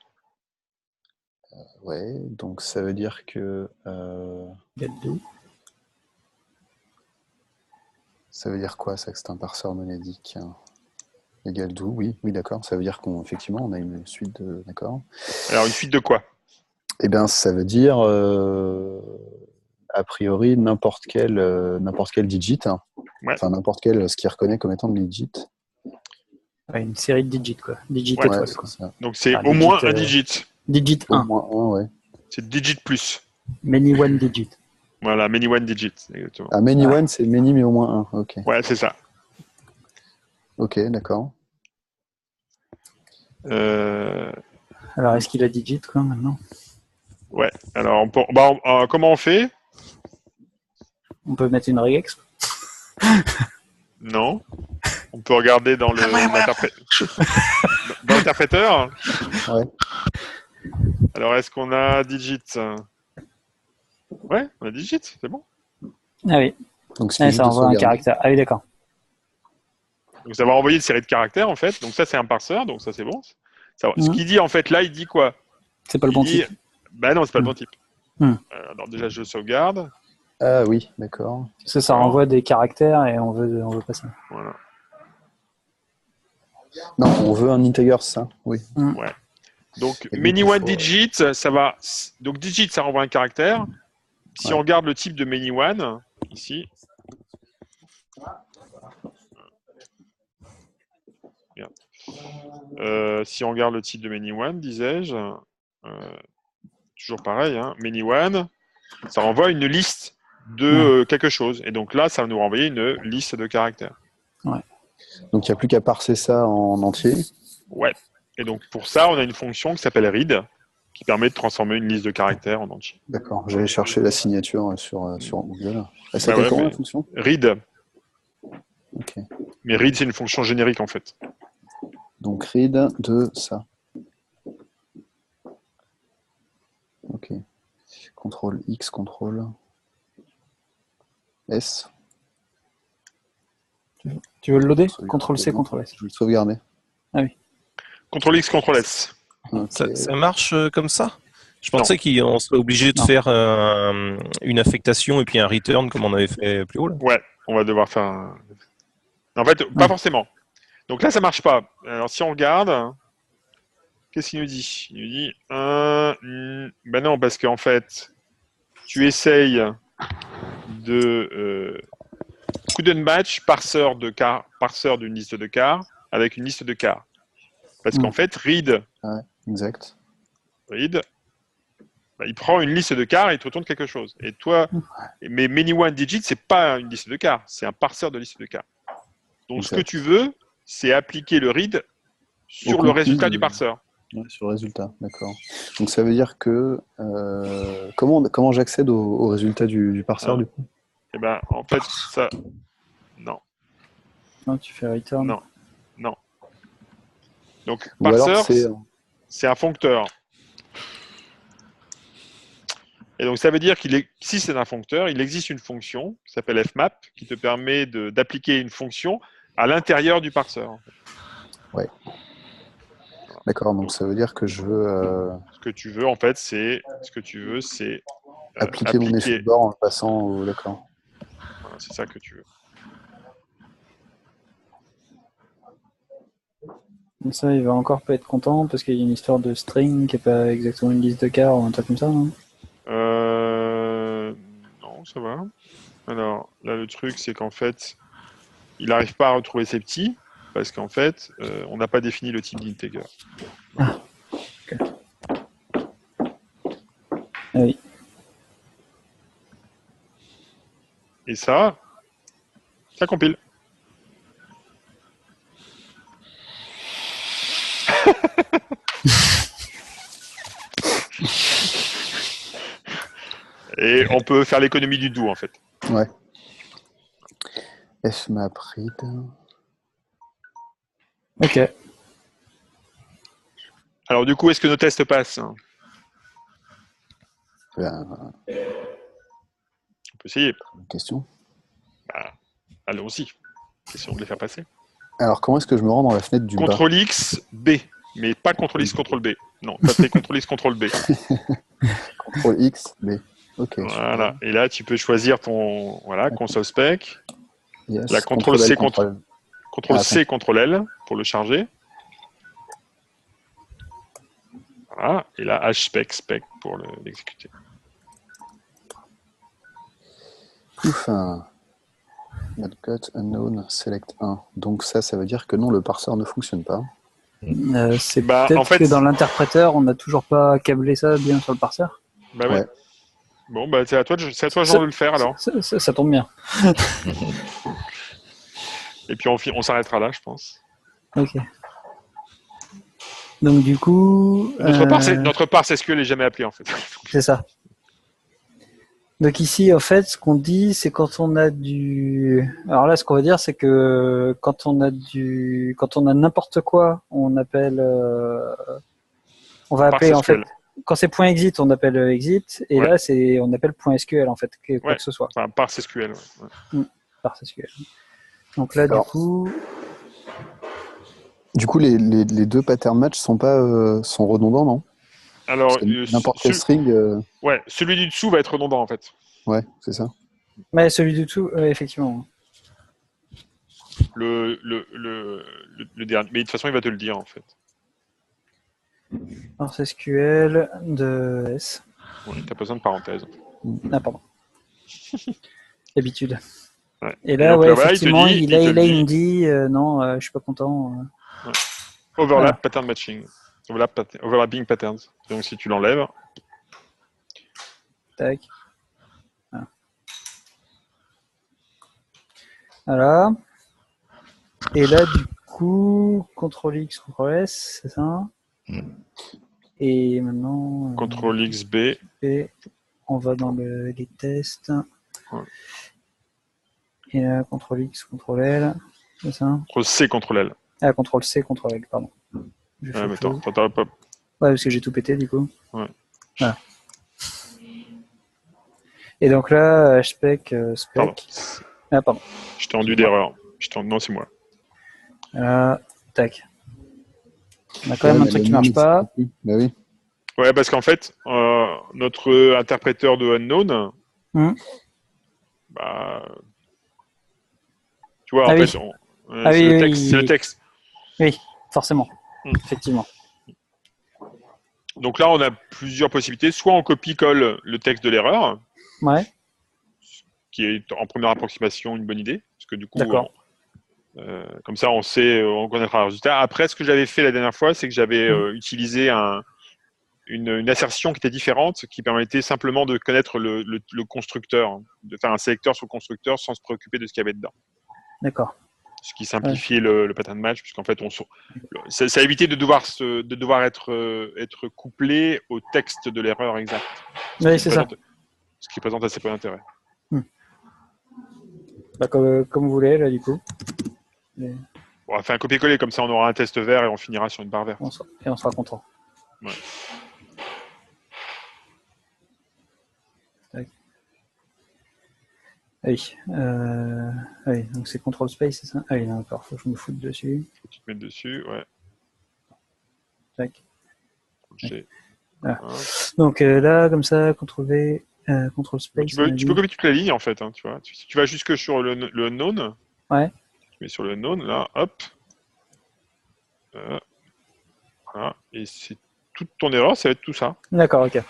Ouais, donc ça veut dire que. Get2. Ça veut dire quoi, ça, que c'est un parseur monadique égal do? Oui, d'accord. Ça veut dire qu'effectivement, on a une suite de. D'accord. Alors, une suite de quoi? Eh bien, ça veut dire, a priori, n'importe quel digit. Ouais. Enfin, n'importe quel, ce qui reconnaît comme étant de digit. Ouais, une série de digits, quoi. Digit Ouais, étoile, c'est quoi. ça. Donc c'est Enfin, au moins digit, un digit. Digit Au 1. moins un, ouais. C'est digit plus. Many one digit. Voilà, many one digit, exactement. Ah, many one, c'est many, mais au moins un. Ok. Ouais, c'est ça. Ok, d'accord. Alors, est-ce qu'il a digit, quoi, maintenant? Ouais. Alors, comment on fait? On peut mettre une regex? Non. On peut regarder dans dans l'interpréteur. Ouais. Alors, est-ce qu'on a digit? Ouais, on a digit, c'est bon. Ah oui. Donc, Ah, ça envoie un caractère. Ah oui, d'accord. Donc, ça va envoyer une série de caractères, en fait. Donc, ça, c'est un parseur, donc ça, c'est bon. Ce qu'il dit, en fait, là, il dit quoi? C'est pas le bon type. Bah non, c'est pas le bon type. Hmm. Alors, déjà, je sauvegarde. Ah oui, d'accord. Ça renvoie des caractères et on veut pas ça. Voilà. Non, on veut un integer, ça. Oui. Ouais. Donc, Et many donc, one digit, ça va. Donc, digit, ça renvoie un caractère. Si Ouais. on regarde le type de many one, ici, Si on regarde le type de many-one, disais-je, toujours pareil, hein, many-one, ça renvoie une liste de quelque chose. Et donc là, ça va nous renvoyer une liste de caractères. Ouais. Donc il n'y a plus qu'à parser ça en entier. Ouais. Et donc pour ça, on a une fonction qui s'appelle read, qui permet de transformer une liste de caractères en entier. D'accord, j'allais chercher la signature sur Google. Elle s'appelle comment la fonction ? Read. Ok. Mais read, c'est une fonction générique en fait. Donc read de ça. Ok. CTRL X, CTRL S. Tu veux le loader ? CTRL C, CTRL S. Je veux le sauvegarder. Ah oui. CTRL X, CTRL S. Okay. Ça marche comme ça ? Je pensais qu'on serait obligé de faire une affectation et puis un return comme on avait fait plus haut. Là. Ouais, on va devoir faire un... En fait, pas forcément. Donc là, ça marche pas. Alors si on regarde, qu'est-ce qu'il nous dit ? Il nous dit, ben non, parce qu'en fait, tu essayes de couldn't match parseur d'une liste de car avec une liste de car. Parce qu'en fait, read, exact. Read, bah, il prend une liste de car et il te retourne quelque chose. Et toi, mais many-one digit, c'est pas une liste de car, c'est un parseur de liste de car. Donc ce que tu veux, c'est appliquer le read sur le résultat du parseur. Ouais, sur le résultat, d'accord. Donc ça veut dire que comment j'accède au résultat du parseur du coup ? Eh ben en fait ça, non. Non, tu fais return. Non. Donc ou parseur, alors c'est un foncteur. Et donc ça veut dire si c'est un foncteur, il existe une fonction qui s'appelle fmap qui te permet d'appliquer une fonction à l'intérieur du parseur. En fait. Ouais. D'accord, donc ça veut dire que je veux... Ce que tu veux, en fait, c'est appliquer mon effet de bord en le passant au... D'accord. Voilà, c'est ça que tu veux. Ça, il va encore pas être content parce qu'il y a une histoire de string qui n'est pas exactement une liste de car ou un truc comme ça, non ? Non, ça va. Alors, là, le truc, c'est qu'en fait, il n'arrive pas à retrouver ses petits parce qu'en fait, on n'a pas défini le type d'integer. Ah, ok. Ah oui. Et ça compile. Et on peut faire l'économie du do, en fait. Ouais. Fmap read. Ok. Alors, du coup, est-ce que nos tests passent ? Ben, on peut essayer. une question. Bah, allons-y. Essayons de les faire passer. Alors, comment est-ce que je me rends dans la fenêtre du bas ? CTRL X, B. Mais pas CTRL X, CTRL B. Non, ça fait CTRL X, CTRL B. CTRL X, B. Ok. Voilà. Super. Et là, tu peux choisir ton console spec. Yes. La CTRL C, CTRL C, CTRL L pour le charger. Voilà. Et là, HSpec, spec pour l'exécuter. Ouf. Not got unknown select 1. Donc ça veut dire que non, le parseur ne fonctionne pas. C'est peut-être en fait, que dans l'interpréteur, on n'a toujours pas câblé ça bien sur le parseur. Bah ouais. Bon, bah c'est à toi, Jean, de le faire alors. Ça tombe bien. Et puis on s'arrêtera là, je pense. Ok. Donc du coup... Notre parse SQL n'est jamais appelée en fait. C'est ça. Donc ici, en fait, ce qu'on dit, c'est quand on a du... Alors là, ce qu'on va dire, c'est que quand on a n'importe quoi, on appelle... On va appeler, en fait... Quand c'est .exit, on appelle exit, et là, on appelle .sql, en fait, quoi que ce soit. Enfin, parse SQL, Parse SQL. Donc là, alors, du coup, les deux pattern match sont redondants, non ? Alors, n'importe quel string. Ouais, celui du dessous va être redondant en fait. Ouais, c'est ça. Mais celui du dessous, effectivement. Le dernier, mais de toute façon, il va te le dire en fait. Alors, c'est SQL de S. Ouais, t'as pas besoin de parenthèses. Ah, pardon. D'habitude. Ouais. Et là, effectivement, il me dit non, je suis pas content. Ouais. overlap pattern matching. Overlapping patterns. Donc si tu l'enlèves. Tac. Voilà. Et là, du coup, CTRL X, CTRL S, c'est ça. Et maintenant. CTRL X, B. Et on va dans les tests. Ouais. Et là, CTRL X, CTRL L, c'est ça. CTRL C, CTRL L. Ah, CTRL C, CTRL L, pardon. Attends. Ouais, parce que j'ai tout pété, du coup. Ouais. Voilà. Et donc là, spec, Pardon. Ah, pardon. Je t'ai rendu d'erreur. Non, c'est moi. Tac. On a quand même un truc qui marche pas. Bah oui. Ouais, parce qu'en fait, notre interpréteur de unknown, bah, tu vois, en fait, c'est le texte. C'est le texte. Oui, forcément. Effectivement. Donc là, on a plusieurs possibilités. Soit on copie-colle le texte de l'erreur, qui est en première approximation une bonne idée, parce que du coup, comme ça, on connaîtra le résultat. Après, ce que j'avais fait la dernière fois, c'est que j'avais utilisé une assertion qui était différente, qui permettait simplement de connaître le constructeur, de faire un sélecteur sur le constructeur sans se préoccuper de ce qu'il y avait dedans. D'accord. Ce qui simplifiait le pattern match, puisqu'en fait, ça évitait de devoir être couplé au texte de l'erreur exacte. Oui, c'est ça. Ce qui présente assez peu d'intérêt. Bah, comme vous voulez, là, du coup. Bon, on va faire un copier-coller, comme ça on aura un test vert et on finira sur une barre verte. Et on sera content. Ouais. Tac. Oui. Oui, donc c'est CTRL space, c'est ça? Ah oui, d'accord, faut que je me foute dessus. Faut que tu te mettes dessus, ouais. Tac. G. Voilà. Donc là, comme ça, CTRL V, CTRL space. Tu peux copier toute la ligne en fait, hein, tu vois. Si tu vas jusque sur le unknown, tu mets sur le unknown, là, hop. Voilà. Et c'est toute ton erreur, ça va être tout ça. D'accord, ok.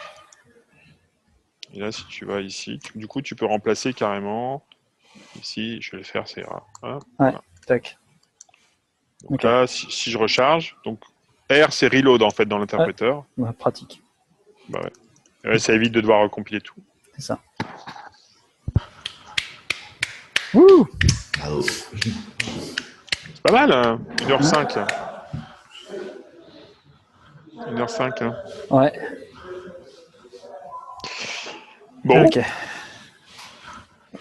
Et là, si tu vas ici, du coup, tu peux remplacer carrément. Ici, je vais le faire, c'est rare. Hein, voilà. Tac. Donc là, si je recharge, donc R, c'est reload en fait dans l'interpréteur. Ouais, pratique. Bah ouais. Et ouais, ça évite de devoir recompiler tout. C'est ça. Wouh! C'est pas mal, hein, 1h05. 1h05. Hein. Ouais. Bon. Ok.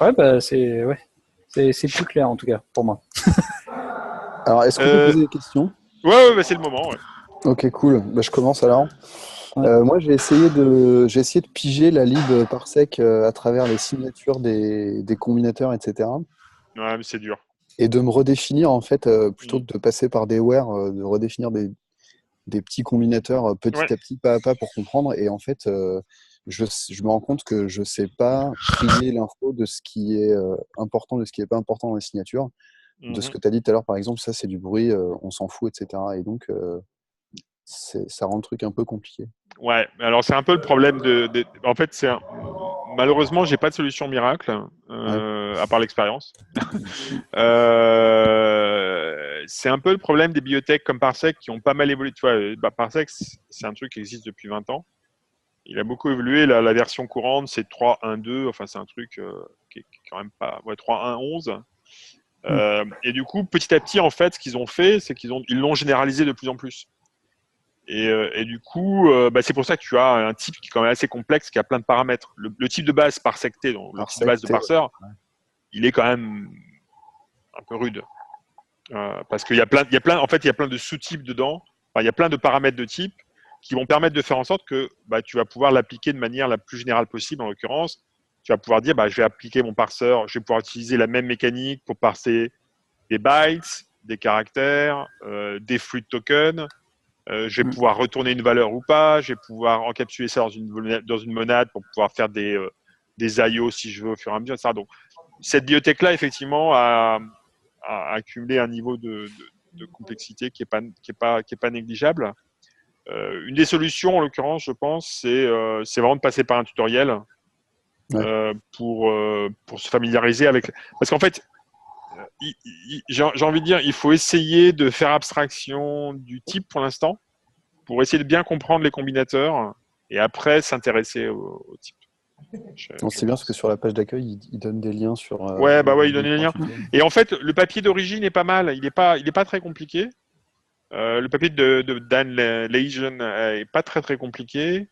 Ouais, bah c'est plus clair en tout cas pour moi. Alors, est-ce qu'on peut poser des questions? Ouais, bah, c'est le moment. Ouais. Ok, cool. Bah, je commence alors. Moi, j'ai essayé de piger la lib parsec à travers les signatures des combinateurs, etc. Ouais, mais c'est dur. Et de me redéfinir, en fait, plutôt que de passer par des where, de redéfinir des petits combinateurs petit à petit, pas à pas, pour comprendre. Et en fait, je me rends compte que je ne sais pas trier l'info de ce qui est important, de ce qui n'est pas important dans les signatures. De ce que tu as dit tout à l'heure, par exemple, ça, c'est du bruit, on s'en fout, etc. Et donc, ça rend le truc un peu compliqué. Ouais, alors c'est un peu le problème en fait, malheureusement, j'ai pas de solution miracle, à part l'expérience. C'est un peu le problème des bibliothèques comme Parsec qui ont pas mal évolué. Tu vois, Parsec, c'est un truc qui existe depuis 20 ans. Il a beaucoup évolué. La version courante, c'est 3.1.2. Enfin, c'est un truc qui est quand même pas... Ouais, 3.1.11. Et du coup, petit à petit, en fait, ce qu'ils ont fait, c'est qu'ils l'ont généralisé de plus en plus. Et du coup, c'est pour ça que tu as un type qui est quand même assez complexe, qui a plein de paramètres. Le type de base parsecté, donc le type de base de parseur, il est quand même un peu rude. Parce qu'il y a plein de sous-types dedans. Enfin, il y a plein de paramètres de type qui vont permettre de faire en sorte que tu vas pouvoir l'appliquer de manière la plus générale possible. En l'occurrence, tu vas pouvoir dire, je vais appliquer mon parseur, je vais pouvoir utiliser la même mécanique pour parser des bytes, des caractères, des fluid tokens. Je vais pouvoir retourner une valeur ou pas. Je vais pouvoir encapsuler ça dans une monade pour pouvoir faire des IO si je veux au fur et à mesure, etc. Donc, cette bibliothèque-là, effectivement, a accumulé un niveau de complexité qui est pas négligeable. Une des solutions, en l'occurrence, je pense, c'est vraiment de passer par un tutoriel pour se familiariser avec. Parce qu'en fait, j'ai envie de dire, il faut essayer de faire abstraction du type pour l'instant, pour essayer de bien comprendre les combinateurs, et après s'intéresser au type. Non, c'est bien parce que sur la page d'accueil, il donne des liens sur. Ouais, il donne les liens. Et en fait, le papier d'origine est pas mal. Il est pas très compliqué. Le papier de Dan Legion est pas très très compliqué.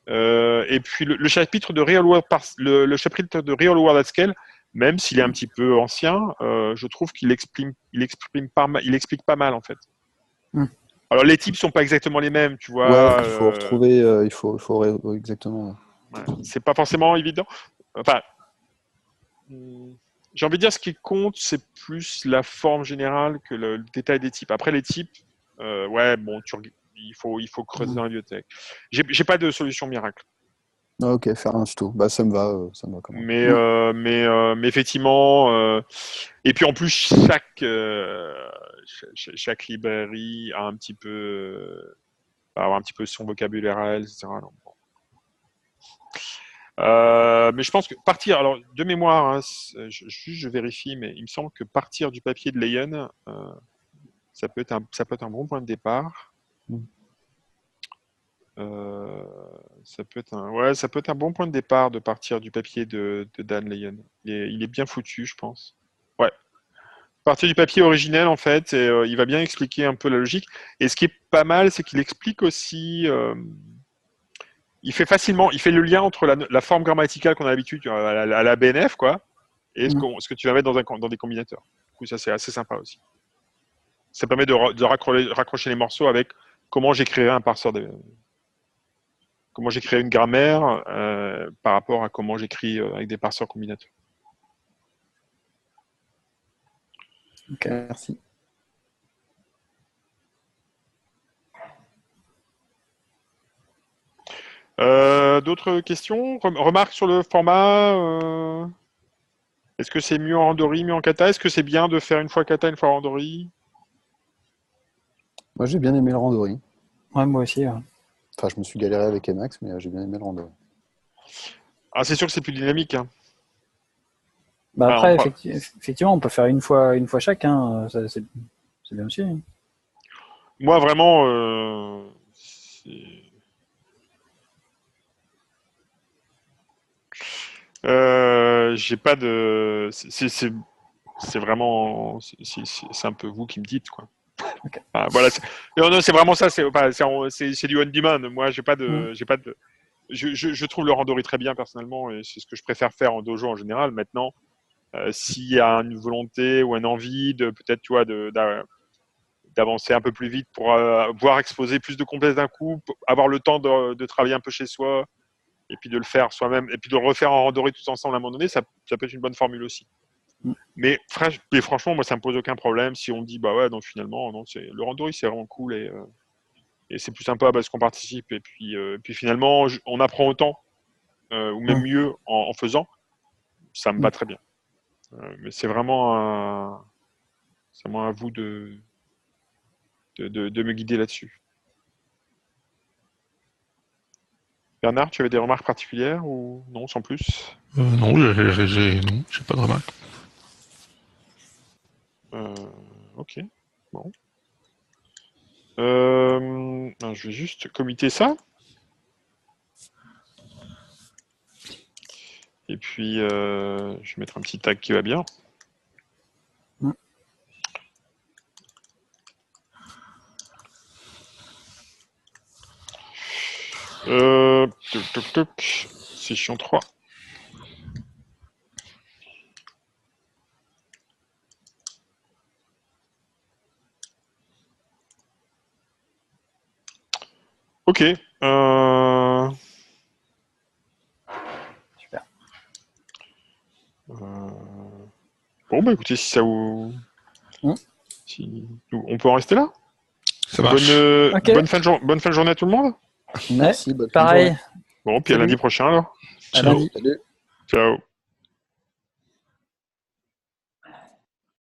Et puis le chapitre de Real World le chapitre de Real World at Scale, même s'il est un petit peu ancien, je trouve qu'il explique pas mal en fait. Alors les types sont pas exactement les mêmes, tu vois. Ouais, il faut retrouver, il faut exactement. Ouais, c'est pas forcément évident. Enfin, j'ai envie de dire ce qui compte, c'est plus la forme générale que le détail des types. Après les types, il faut creuser dans la bibliothèque. J'ai pas de solution miracle. Ah, ok, faire un tuto. Bah ça me va quand même. Mais effectivement, et puis en plus chaque librairie a va avoir un petit peu son vocabulaire à elle, etc. Donc, bon. Mais je pense que partir, alors de mémoire, hein, je vérifie, mais il me semble que partir du papier de Leyen, ça peut être un bon point de départ. Ça peut être un bon point de départ de partir du papier de Dan Leyen. Il est bien foutu, je pense. Ouais. Partir du papier originel, en fait, et il va bien expliquer un peu la logique. Et ce qui est pas mal, c'est qu'il explique aussi. Il fait le lien entre la forme grammaticale qu'on a l'habitude à la BNF, quoi, et ce que tu vas mettre dans des combinateurs. Du coup, ça, c'est assez sympa aussi. Ça permet de raccrocher les morceaux avec comment j'écrirais un parseur comment j'écrirais une grammaire par rapport à comment j'écris avec des parseurs combinateurs. Ok, merci. D'autres questions? Remarques sur le format? Est-ce que c'est mieux en Randori, mieux en kata? Est-ce que c'est bien de faire une fois kata, une fois Randori? Moi, j'ai bien aimé le Randori. Ouais, moi aussi. Ouais. Enfin, je me suis galéré avec Emacs, mais j'ai bien aimé le Randori. Ah, c'est sûr que c'est plus dynamique. Hein. Bah après, effectivement, on peut faire une fois chaque. Hein. C'est bien aussi. Hein. Moi, vraiment, j'ai pas de. C'est vraiment. C'est un peu vous qui me dites, quoi. Okay. Ah, voilà. Non, c'est vraiment ça. C'est du on demand. Moi, j'ai pas de. Je trouve le Randori très bien personnellement, et c'est ce que je préfère faire en dojo en général. Maintenant, s'il y a une volonté ou une envie de peut-être, tu vois, d'avancer un peu plus vite pour pouvoir exposer plus de complexes d'un coup, avoir le temps de travailler un peu chez soi, et puis de le faire soi-même, et puis de le refaire en Randori tous ensemble à un moment donné, ça peut être une bonne formule aussi. Mais franchement, moi, ça me pose aucun problème si on dit, bah ouais, donc finalement, non, le Randori, c'est vraiment cool, et c'est plus sympa parce qu'on participe, et puis finalement, on apprend autant, ou même mieux en faisant, ça me va très bien. Mais c'est vraiment à vous de me guider là-dessus. Bernard, tu avais des remarques particulières ou non, sans plus? Non, j'ai pas de remarques. Ok, bon. Je vais juste commiter ça. Et puis, je vais mettre un petit tag qui va bien. Session 3. Ok. Super. Bon, bah écoutez, si ça vous... On peut en rester là? Ça marche. Okay. Bonne fin de journée à tout le monde. Merci, pareil. Bon, puis à lundi prochain alors. À lundi. Ciao.